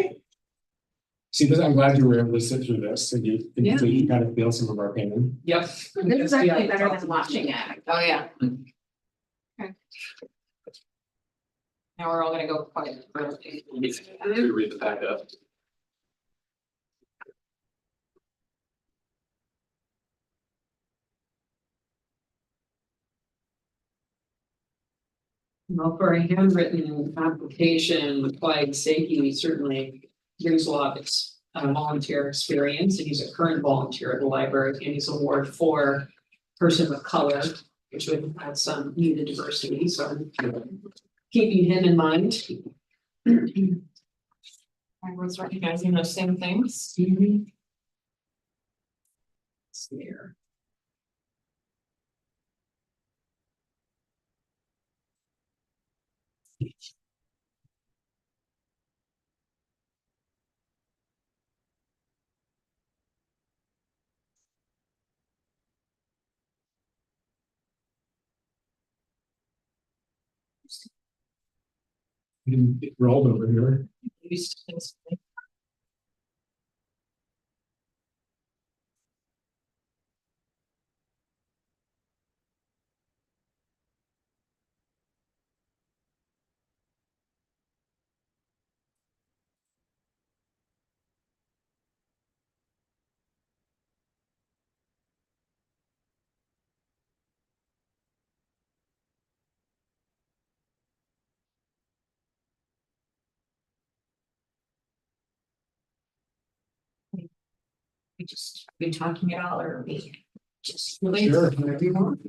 S3: See, but I'm glad you were able to sit through this, so you kind of feel some of our pain.
S1: yep.
S6: This is actually better than watching it.
S2: Oh, yeah. Okay. Now we're all gonna go quiet.
S4: Read the packet up.
S1: Well, for a handwritten application, Clyde Sakey certainly brings a lot of volunteer experience, and he's a current volunteer at the library, and he's a Ward 4 person of color, which would add some needed diversity, so I'm keeping him in mind.
S2: Everyone's recognizing those same things.
S1: There.
S3: It rolled over here.
S2: Used things.
S7: We just been talking it all, or we just.
S3: Sure.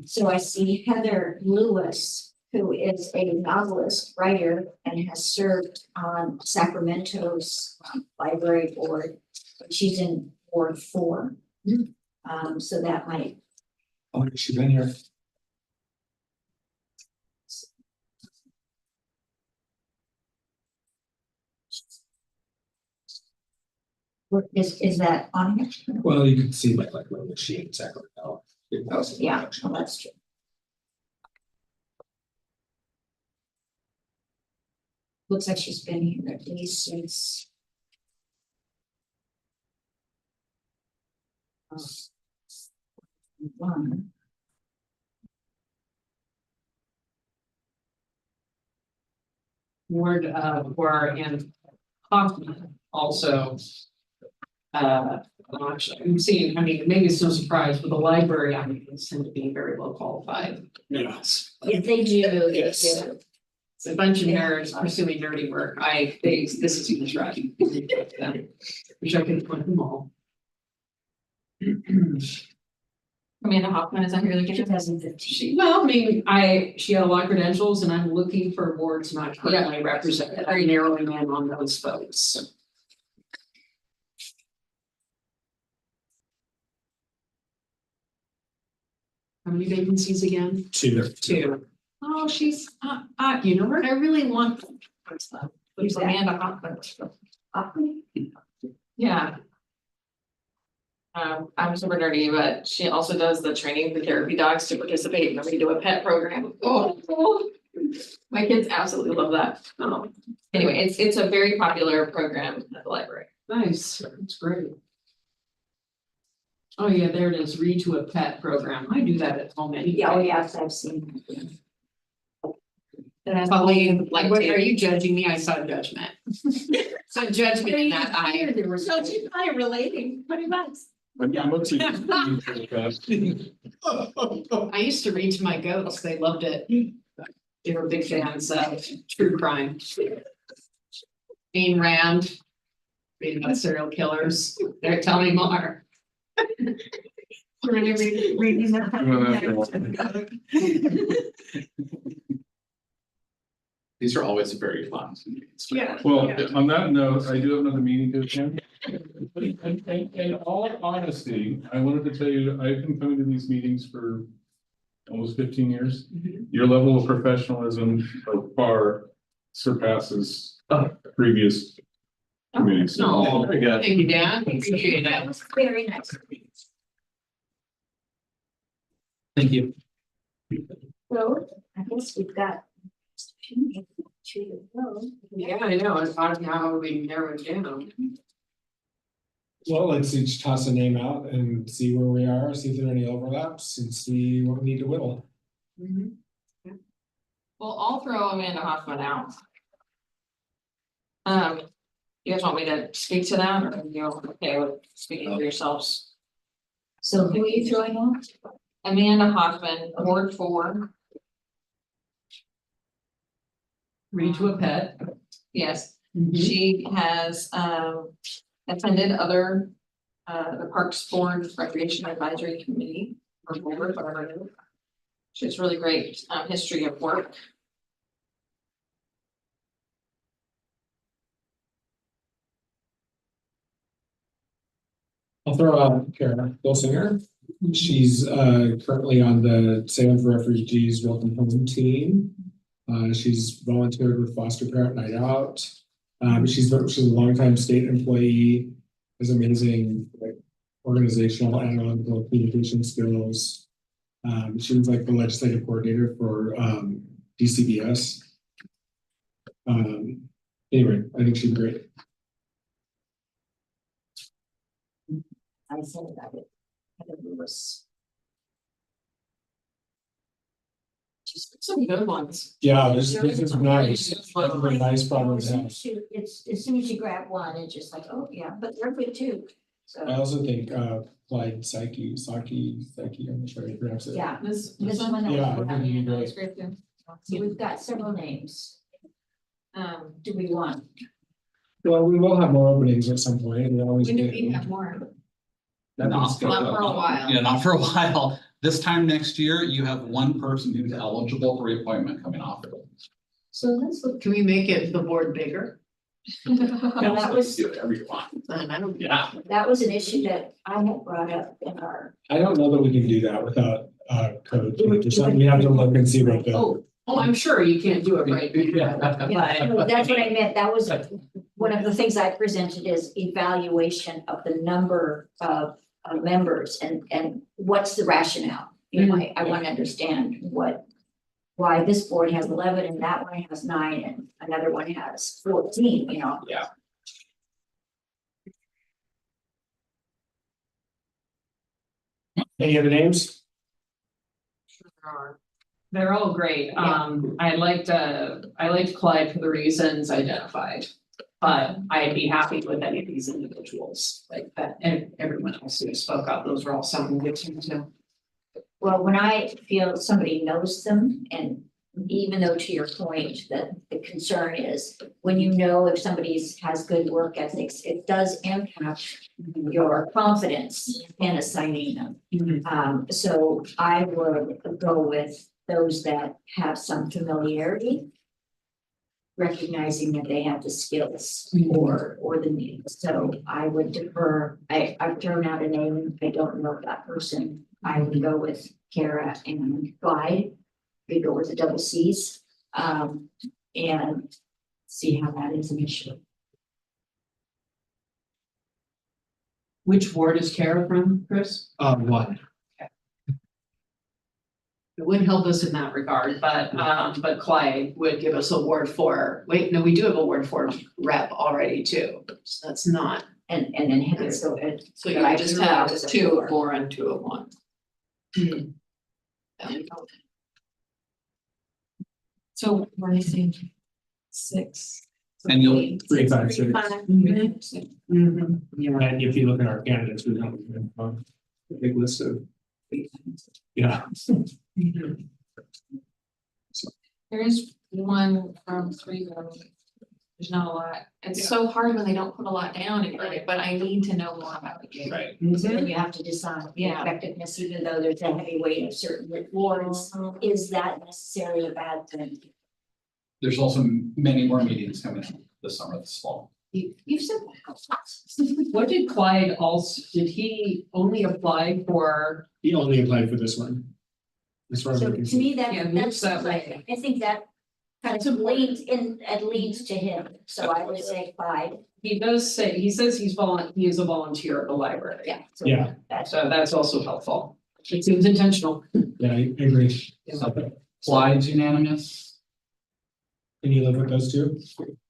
S7: So I see Heather Lewis, who is a novelist, writer, and has served on Sacramento's library board. She's in Ward 4. So that might,
S3: Oh, has she been here?
S7: is that on here?
S3: Well, you can see like when she in Sacramento.
S7: Yeah, well, that's true. Looks like she's been here at least since. One.
S1: Ward 4 and Hoffman also. Actually, I'm seeing, I mean, maybe it's no surprise, but the library applicants tend to be very well qualified.
S3: Yes.
S7: If they do, they
S3: Yes.
S7: do.
S1: It's a bunch of nerds pursuing nerdy work. This is even right. Wish I could point them all.
S2: Amanda Hoffman, is that who you're looking at?
S7: 2015.
S1: Well, I mean, she had a lot of credentials and I'm looking for boards not currently represented. I'm narrowing in on those folks. How many vacancies again?
S3: Two.
S1: Two. Oh, she's, you know her?
S2: I really want. Who's
S7: that?
S2: Amanda Hoffman? Yeah. I'm super nerdy, but she also does the training for therapy dogs to participate when we do a pet program. Oh, my kids absolutely love that. Anyway, it's a very popular program at the library.
S1: Nice, that's great. Oh, yeah, there it is, read to a pet program. I do that at home anyway.
S7: Yeah, oh, yes, I've seen.
S2: And that's
S1: Colleen,
S2: like,
S1: what, are you judging me? I saw judgment. So judgment in that eye.
S7: There was.
S2: So she's probably relating pretty much.
S5: I'm looking.
S1: I used to read to my goats, they loved it. They were big fans of true crime. Ayn Rand. Reading about serial killers, they're telling me more.
S7: Reading that.
S4: These are always very fun.
S1: Yeah.
S5: Well, on that note, I do have another meeting to attend. In all honesty, I wanted to tell you, I've been coming to these meetings for almost 15 years. Your level of professionalism by far surpasses previous committees.
S1: No.
S4: Very good.
S1: Thank you, Dan, appreciate
S7: That
S1: it.
S7: was very nice.
S4: Thank you.
S7: So I guess we've got. Two to go.
S1: Yeah, I know, it's odd how we narrow it down.
S3: Well, let's each toss a name out and see where we are, see if there are any overlaps and see what we need to whittle.
S2: Well, I'll throw Amanda Hoffman out. You guys want me to speak to that, or are you okay with speaking for yourselves?
S7: So who are you throwing out?
S2: Amanda Hoffman, Ward 4,
S1: Read to a pet.
S2: yes,
S1: Mhm.
S2: she has attended other the Parks Board Recreation Advisory Committee or board, whatever it is. She has really great history of work.
S3: I'll throw out Kara Bilsinger. She's currently on the Salem for Refugees Welcome Home team. She's volunteered with Foster Parent Night Out. She's a longtime state employee, has amazing like organizational and analytical communication skills. She was like the legislative coordinator for DCBS. Anyway, I think she's great.
S7: I said about it. Heather Lewis.
S2: Some good ones.
S3: Yeah, this is nice. That's a very nice problem
S7: As
S3: to
S7: soon
S3: have.
S7: as you, it's, as soon as you grab one, it's just like, oh, yeah, but they're good too.
S3: I
S7: So,
S3: also think Clyde Psyche, I'm not sure how you pronounce it.
S7: yeah,
S2: This
S7: this one. that
S3: Yeah,
S7: we're
S3: I think
S7: having.
S3: you do
S2: That's
S3: great.
S2: great too.
S7: So we've got several names. Do we want?
S3: Well, we will have more openings at some point. We always
S2: When do
S3: do.
S2: we have more?
S4: Not
S2: Not for a while.
S4: Yeah, not for a while. This time next year, you have one person who's eligible for reappointment coming off.
S7: So let's look.
S1: Can we make it the board bigger?
S7: That was,
S4: Do whatever you want.
S1: I don't.
S4: Yeah.
S7: that was an issue that I had brought up in our.
S3: I don't know that we can do that without code. Or something. We have to look and see what the.
S1: Oh, I'm sure you can't do it right.
S7: Yeah, no, that's what I meant. That was one of the things I presented is evaluation of the number of members and what's the rationale? You know, I want to understand why this board has 11 and that one has 9 and another one has 14, you know?
S4: Yeah.
S3: Any other names?
S1: They're all great. I liked Clyde for the reasons identified. But I'd be happy with any of these individuals like that, and everyone else who spoke up, those were all sounding good to me too.
S7: Well, when I feel somebody knows them and even though to your point, that the concern is when you know if somebody's has good work ethics, it does impact your confidence in assigning them. So I would go with those that have some familiarity, recognizing that they have the skills or the needs. So I would defer, I've thrown out a name, I don't know that person. I would go with Kara and Clyde. We go with the double Cs, and see how that is an issue.
S1: Which ward is Kara from, Chris?
S3: One.
S1: It would help us in that regard, but Clyde would give us a Ward 4. Wait, no, we do have a Ward 4 rep already too, so that's not,
S7: And then Heather, so it.
S2: So you would just have 2 of 4 and 2 of 1. So we're missing 6.
S4: And you'll-
S3: 3, 5, 6.
S1: yeah.
S3: And if you look at our candidates, we have a big list of, yeah.
S2: There is one from 3 though. There's not a lot. It's so hard when they don't put a lot down in it, but I need to know more about it.
S1: Right.
S7: So then you have to decide the
S2: Yeah.
S7: effectiveness, even though there's a heavy weight of certain wards, is that necessarily a bad thing?
S4: There's also many more meetings coming up this summer, this fall.
S7: You've said that.
S1: What did Clyde also, did he only apply for?
S3: He only applied for this one. As far as I
S7: So
S3: can
S7: to
S3: see.
S7: me,
S1: Yeah,
S7: that's
S1: moves that way.
S7: I think that kind of leads in, it leads to him, so I would say Clyde,
S1: He does say, he says he is a volunteer at the library.
S7: yeah. So
S3: Yeah.
S7: That's,
S1: So that's also helpful. It seems intentional.
S3: Yeah, I agree.
S1: Yeah.
S4: Slides unanimous.
S3: Can you live with those two?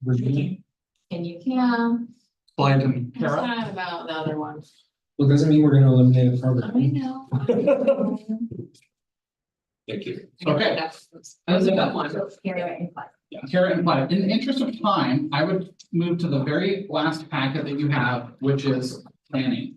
S3: Virginia?
S7: can you,
S2: Yeah,
S4: Clyde and
S2: it's
S4: Kara.
S2: not about the other one.
S3: Well, doesn't mean we're gonna eliminate the
S2: I
S3: program.
S2: know.
S3: Thank you.
S4: Okay.
S1: That was a good one.
S7: so Kara and Clyde.
S4: Kara and Clyde, in the interest of time, I would move to the very last packet that you have, which is planning.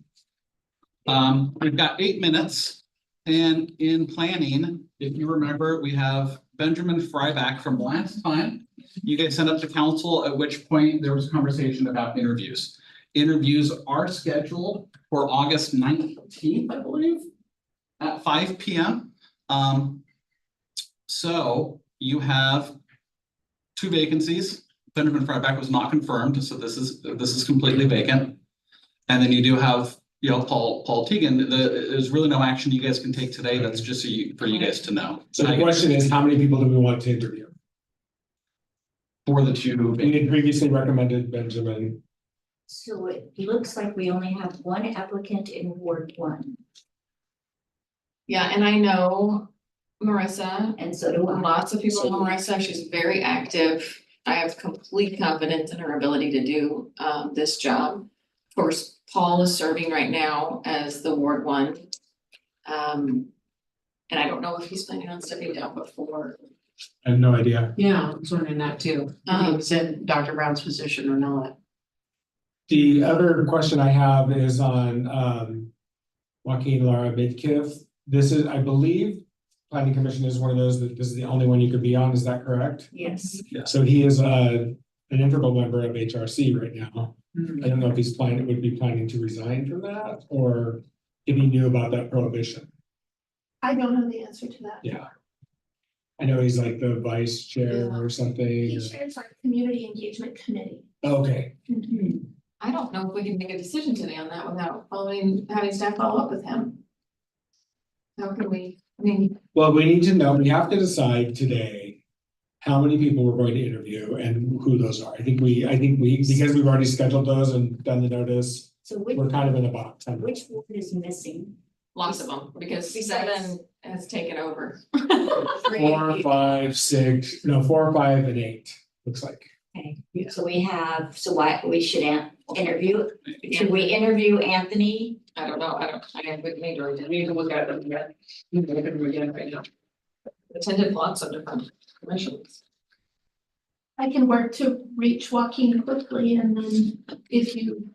S4: We've got 8 minutes, and in planning, if you remember, we have Benjamin Fryback from last time. You guys sent up to council, at which point there was a conversation about interviews. Interviews are scheduled for August 19th, I believe, at 5 p.m. So you have 2 vacancies. Benjamin Fryback was not confirmed, so this is completely vacant. And then you do have, Paul Teagan. There's really no action you guys can take today. That's just for you guys to know.
S3: So the question is, how many people do we want to interview?
S4: For the 2
S3: We had previously recommended Benjamin.
S7: So it looks like we only have one applicant in Ward 1,
S2: Yeah, and I know Marissa,
S7: and so do I.
S2: lots of people know Marissa, she's very active. I have complete confidence in her ability to do this job. Of course, Paul is serving right now as the Ward 1. And I don't know if he's planning on stepping down before.
S3: I have no idea.
S1: Yeah, I was wondering that too. If he was in Dr. Brown's position or not.
S3: The other question I have is on Joaquin Lara Midkiff. This is, I believe, planning commission is one of those that this is the only one you could be on, is that correct?
S7: Yes,
S3: So he is an integral member of HRC right now. I don't know if he's would be planning to resign from that, or if he knew about that prohibition.
S8: I don't know the answer to that.
S3: Yeah. I know he's like the vice chair or something.
S8: He shares our community engagement committee.
S3: Okay,
S2: I don't know if we can make a decision today on that without having staff follow up with him. How can we,
S3: well, we need to know, we have to decide today how many people we're going to interview and who those are. I think we, because we've already scheduled those and done the notice,
S7: so which,
S3: we're kind of in a box.
S7: which ward is missing?
S2: lots of them, because 7 has taken over.
S3: 4, 5, 6, no, 4, 5, and 8, looks like.
S7: Okay, so we have, so why, we should interview, should we interview Anthony?
S2: I don't know, we
S1: We need to look at them again. We can look at them again right now.
S2: attended lots of different commissions.
S8: I can work to reach Joaquin quickly and then if you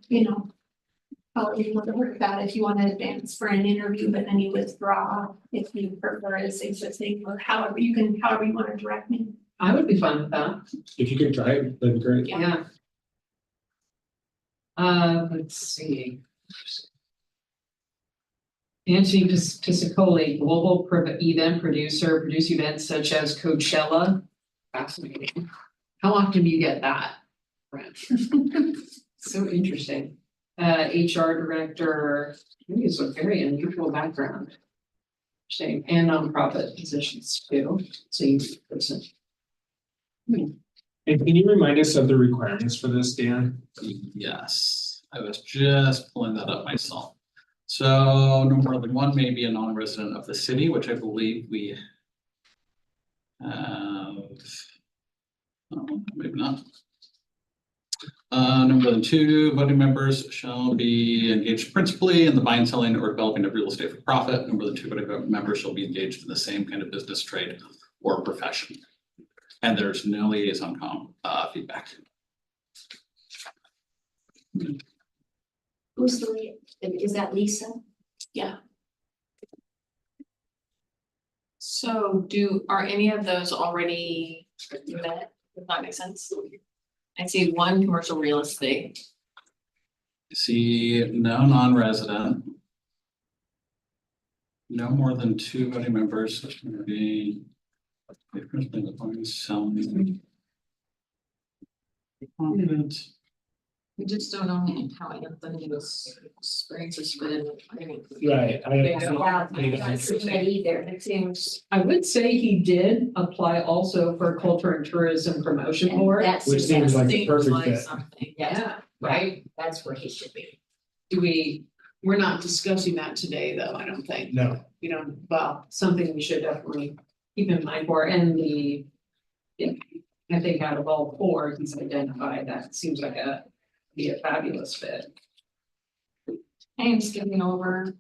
S8: however you want to work that, if you want to advance for an interview, but then you withdraw if you prefer as existing, or however you want to direct me.
S1: I would be fine with that,
S3: If you could try it, that'd be great.
S1: yeah. Let's see. Anthony Piscicoli, global event producer, produce events such as Coachella. Fascinating. How often do you get that? Brent? So interesting. HR director, he has a very unusual background. Interesting, and nonprofit positions too, same person.
S3: And can you remind us of the requirements for this, Dan?
S4: Yes, I was just pulling that up myself. So no more than one may be a non-resident of the city, which I believe we have. Maybe not. No more than 2 voting members shall be engaged principally in the buying, selling, or developing of real estate for profit. No more than 2 voting members shall be engaged in the same kind of business, trade, or profession. And there's no liaison feedback.
S7: Who's the lead? Is that Lisa?
S2: So are any of those already met? Does that make sense? I see 1 commercial real estate.
S4: See, no non-resident. No more than 2 voting members, so it's gonna be. Selling.
S2: We just don't know how Anthony's experiences fit in.
S3: Right.
S7: Either.
S2: It seems,
S1: I would say he did apply also for Culture and Tourism Promotion
S7: And
S1: Board.
S7: that's,
S3: Which seems like the
S2: seems
S3: perfect
S2: like
S3: fit.
S2: something.
S1: Yeah, right?
S7: that's where he should be.
S1: We're not discussing that today, though, I don't think.
S3: No,
S1: You know, well, something we should definitely keep in mind for, and yeah, I think out of all 4, he's identified, that seems like be a fabulous fit.
S2: I am skipping over.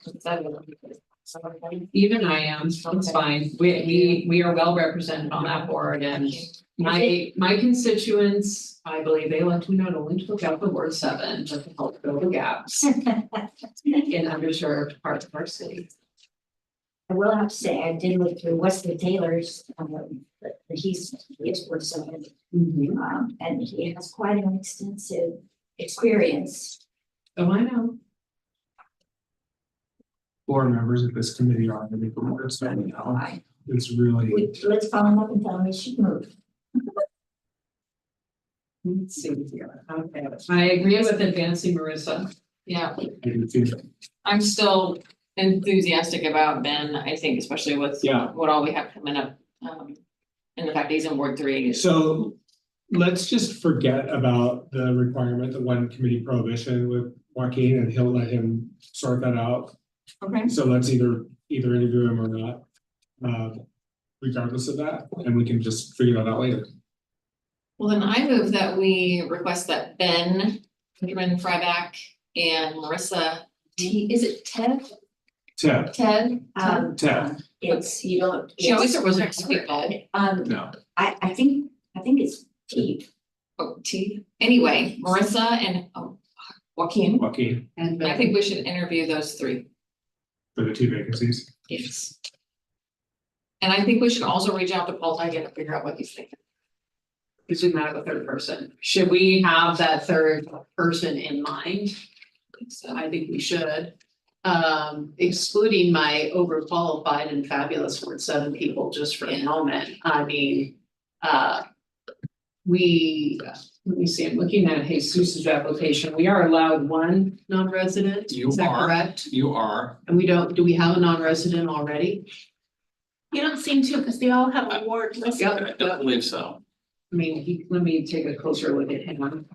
S1: Even I am, so it's fine, we are well represented on that board, and my constituents, I believe they elect me not only to look out for Ward 7, but to help fill the gaps in underserved parts of our city.
S7: I will have to say, I did look through Wesley Taylor's, he's worth something. And he has quite an extensive experience.
S1: Oh, I know.
S3: 4 members of this committee are going to be promoted, so now it's really.
S7: Let's follow him up and tell him he should move.
S1: Let's see here, okay, I agree with advancing Marissa.
S2: Yeah, I'm still enthusiastic about Ben, I think, especially with
S3: Yeah.
S2: what all we have coming up. And the fact that he's in Ward 3.
S3: So let's just forget about the requirement, the 1 committee prohibition with Joaquin, and he'll let him sort that out.
S2: Okay.
S3: So let's either interview him or not, regardless of that, and we can just figure that out later.
S2: Well, then I move that we request that Ben, Benjamin Fryback, and Marissa, is it Ted?
S3: Ted,
S2: Ted?
S7: It's, you don't.
S2: She always was next to people.
S3: no,
S7: I think it's Pete.
S2: Oh, T. Anyway, Marissa and Joaquin.
S3: Joaquin,
S1: And
S2: I think we should interview those 3.
S3: for the 2 vacancies.
S2: Yes. And I think we should also reach out to Paul Tigan and figure out what he's thinking.
S1: we didn't have a 3rd person. Should we have that 3rd person in mind?
S2: So
S1: I think we should. Excluding my overqualified and fabulous Ward 7 people just for a moment, I mean, let me see, I'm looking at Jesus's application, we are allowed 1 non-resident,
S4: You
S1: is that
S4: are.
S1: correct?
S4: You are,
S1: And do we have a non-resident already?
S8: You don't seem to, because they all have a ward listed.
S1: Yeah.
S4: I don't believe so.
S1: I mean, let me take a closer look at him.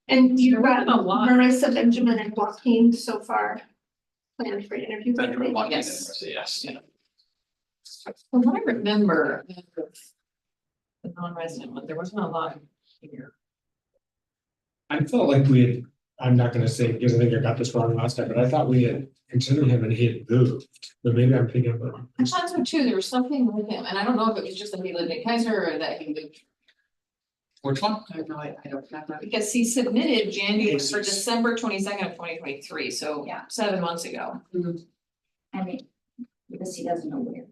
S8: And you've got
S1: There wasn't a lot.
S8: Marissa, Benjamin, and Joaquin so far planned for interviews. I
S4: Benjamin
S8: think.
S4: Joaquin,
S2: Yes.
S4: yes.
S2: from what I remember, the non-resident one, there wasn't a lot here.
S3: I felt like we had, I'm not gonna say, because I think I got this wrong last time, but I thought we had considered him and he had moved, but maybe I'm thinking of the wrong.
S2: I thought so too, there was something with him, and I don't know if it was just that he lived in Kaiser or that he moved.
S4: Which one?
S1: I don't know, I don't have that.
S2: Because he submitted January or
S3: Jesus.
S2: December 22nd of 2023, so
S7: Yeah.
S2: 7 months ago.
S7: I mean, because he doesn't know where.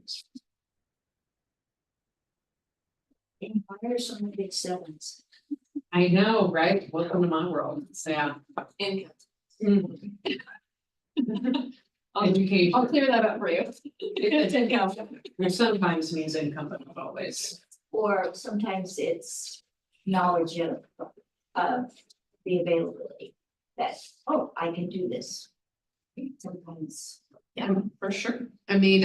S7: And why are so many big sevens?
S1: I know, right? Welcome to my world. So, yeah.
S2: Income.
S1: Education.
S2: I'll clear that up for you. It's income.
S1: Which sometimes means income, but not always.
S7: Or sometimes it's knowledge of the availability that, oh, I can do this. Sometimes,
S2: Yeah, for sure.
S1: I mean,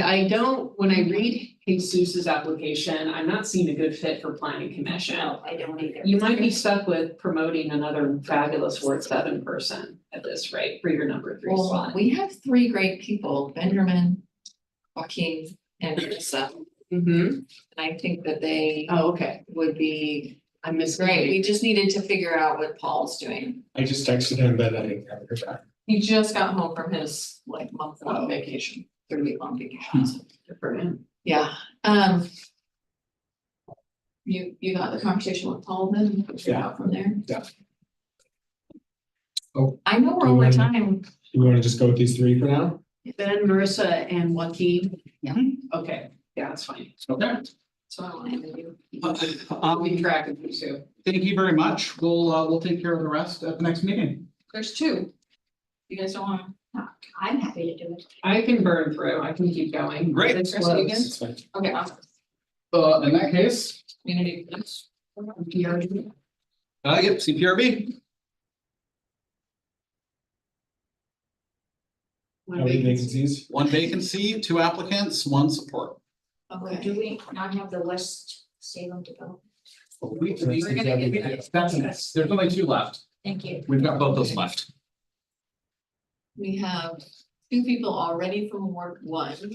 S1: when I read Jesus's application, I'm not seeing a good fit for planning commission.
S7: no, I don't either.
S1: You might be stuck with promoting another fabulous Ward 7 person at this rate for your number 3
S2: Well,
S1: slot.
S2: we have 3 great people, Benjamin, Joaquin, and Marissa.
S1: Mm-hmm.
S2: And I think that they
S1: Oh, okay.
S2: would be
S1: I missed.
S2: great. We just needed to figure out what Paul's doing.
S3: I just texted him, but I didn't have it back.
S2: He just got home from his like month-long vacation, 30-week-long vacation. So,
S1: Good for him.
S2: yeah, you got the conversation with Paul then, figure it out from there?
S3: Yeah. Oh,
S2: I know we're
S3: do you
S2: over
S3: wanna-
S2: time.
S3: You wanna just go with these 3 for now?
S1: Ben, Marissa, and Joaquin.
S2: Yeah.
S1: Okay, yeah, that's fine.
S4: Okay.
S2: So I want to do.
S1: I'll be track of you too.
S4: Thank you very much. We'll take care of the rest at the next meeting.
S2: There's 2. You guys don't want
S7: I'm happy to do it.
S1: I can burn through, I can keep going.
S4: Great.
S1: It's
S2: Chris, you
S1: close.
S2: good?
S3: It's fine.
S2: to, okay, awesome.
S4: In that case,
S2: Community. plans.
S4: yep, CPRB.
S3: How many vacancies?
S4: 1 vacancy, 2 applicants, 1 support.
S2: Okay.
S7: Do we not have the West Salem development?
S4: We-
S2: We're gonna get-
S4: There's only 2 left.
S7: Thank you.
S4: We've got both those left.
S2: We have 2 people already from Ward 1.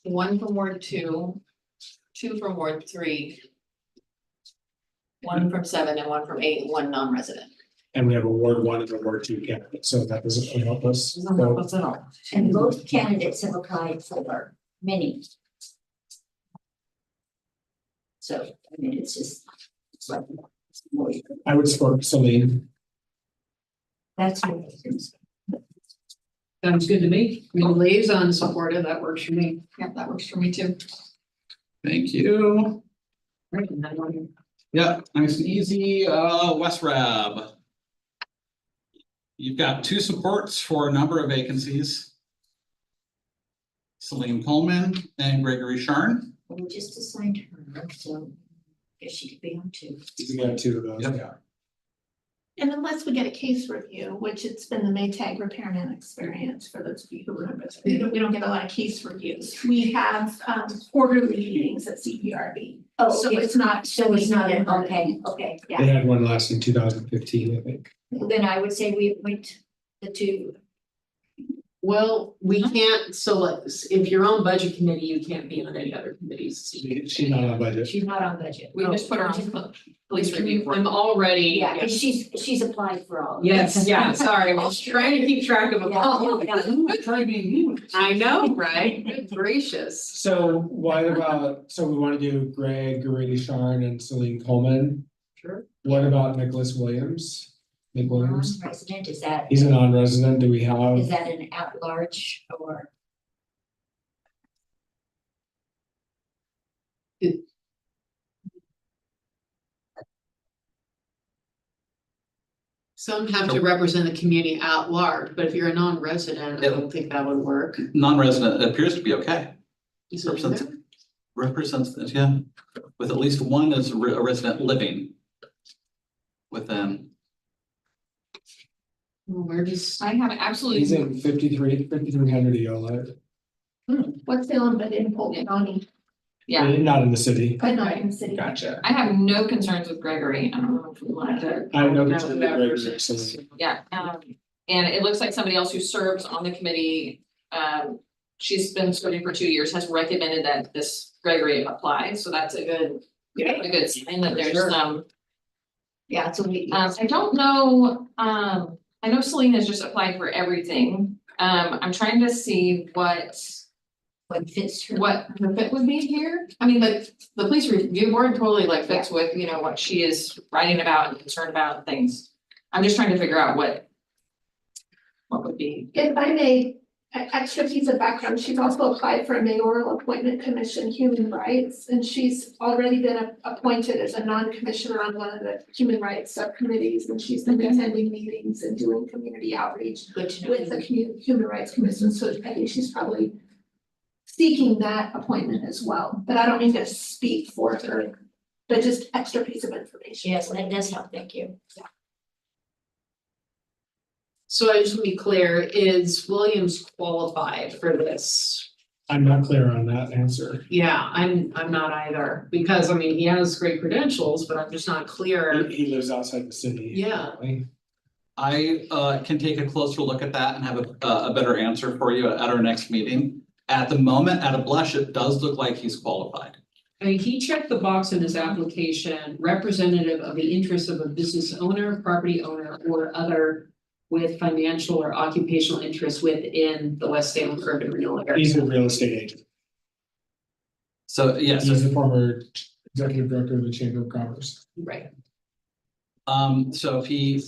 S2: 1 from Ward 2, 2 from Ward 3. 1 from 7 and 1 from 8, 1 non-resident.
S3: And we have a Ward 1 and a Ward 2 candidate, so that doesn't really help us.
S1: Doesn't help us at all.
S7: And both candidates have applied for many. So, I mean, it's just, it's like.
S3: I would support Celine.
S7: That's what it is.
S1: Sounds good to me. I mean, liaison supportive, that works for me.
S2: Yeah, that works for me too.
S4: Thank you.
S1: Right, and then one-
S4: Yeah, nice and easy, West Rab. You've got 2 supports for a number of vacancies. Celine Coleman and Gregory Sharn.
S7: We just assigned her, so I guess she could be on 2.
S3: We got 2 of those,
S4: Yep.
S3: yeah.
S8: And unless we get a case review, which it's been the Maytag repairman experience for those of you who remember, we don't get a lot of case reviews. We have quarterly meetings at CPRB.
S7: Oh,
S8: So
S7: okay.
S8: it's not.
S7: So it's not,
S8: in
S7: okay, okay,
S3: They
S7: yeah.
S3: had one last in 2015, I think.
S7: Then I would say we appoint the 2.
S1: Well, we can't select, if you're on budget committee, you can't be on any other committees.
S3: She's not on budget.
S7: She's not on budget.
S2: We just put her on police review.
S1: I'm already.
S7: Yeah, and she's applied for all. of
S1: Yes,
S7: them.
S1: yeah, sorry, I was trying to keep track of them all.
S7: Yeah, yeah.
S4: Try being new.
S1: I know, right? Good gracious.
S3: So what about, so we wanna do Gregory Sharn and Celine Coleman?
S1: Sure.
S3: What about Nicholas Williams? Nick Williams?
S7: Non-resident, is that
S3: He's a non-resident, do we have?
S7: an at-large or?
S1: Some have to represent the community at large, but if you're a non-resident, I don't think that would work.
S4: Non-resident appears to be okay.
S1: Is it in
S4: Represents,
S1: there?
S4: represents, yeah, with at least 1 as a resident living within.
S1: Well, where does,
S2: I have absolutely.
S3: He's in 5300 EOLA,
S8: What's Salem, but in Polk County,
S2: Yeah,
S3: not in the city.
S8: but not in the city.
S3: Gotcha.
S2: I have no concerns with Gregory. I don't know if we want to.
S3: I know
S1: No,
S3: there's a
S1: that
S3: Gregory,
S1: person.
S3: so
S2: Yeah, and it looks like somebody else who serves on the committee, she's been serving for 2 years, has recommended that this Gregory apply, so that's a good sign that there's
S1: Sure.
S2: some.
S7: Yeah, so we.
S2: I don't know, I know Celine has just applied for everything. I'm trying to see what
S7: what fits her.
S2: what her fit would be here. I mean, the police review board totally like fits with, you know, what she is writing about and concerned about and things. I'm just trying to figure out what would be.
S8: If I may, extra piece of background, she's also applied for a mayoral appointment commission, human rights, and she's already been appointed as a non-commissioner on one of the human rights subcommittees, and she's been attending meetings and doing community outreach
S7: Good to know.
S8: with the human rights commission, so I think she's probably seeking that appointment as well, but I don't mean to speak for her, but just extra piece of information.
S7: Yes, that does help, thank you.
S1: So I just want to be clear, is Williams qualified for this?
S3: I'm not clear on that answer.
S1: Yeah, I'm not either, because I mean, he has great credentials, but I'm just not clear.
S3: He lives outside the city.
S1: Yeah.
S3: apparently.
S4: I can take a closer look at that and have a better answer for you at our next meeting. At the moment, at a blush, it does look like he's qualified.
S1: I mean, he checked the box in his application, representative of the interests of a business owner, property owner, or other with financial or occupational interests within the West Salem urban renewal area.
S3: He's a real estate agent.
S4: So, yes,
S3: He's a former executive director of the Chamber of Commerce.
S1: Right.
S4: so if he,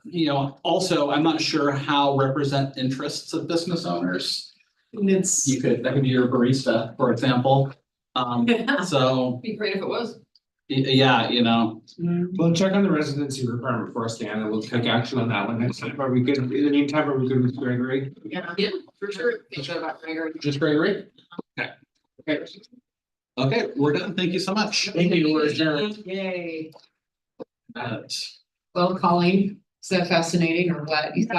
S4: you know, also, I'm not sure how represent interests of business owners.
S1: It's.
S4: That could be your barista, for example. So,
S2: Be great if it was.
S4: yeah, you know,
S3: Well, check on the residency requirement for us, Dan, and we'll take action on that one next time. Are we good? In the meantime, are we good with Gregory?
S1: Yeah, for sure. Think about Gregory.
S4: just Gregory? Okay. Okay, we're done. Thank you so much.
S3: Thank you, we're adjourned.
S1: Yay.
S4: Uh,
S1: Well, Colleen, is that fascinating or what you thought?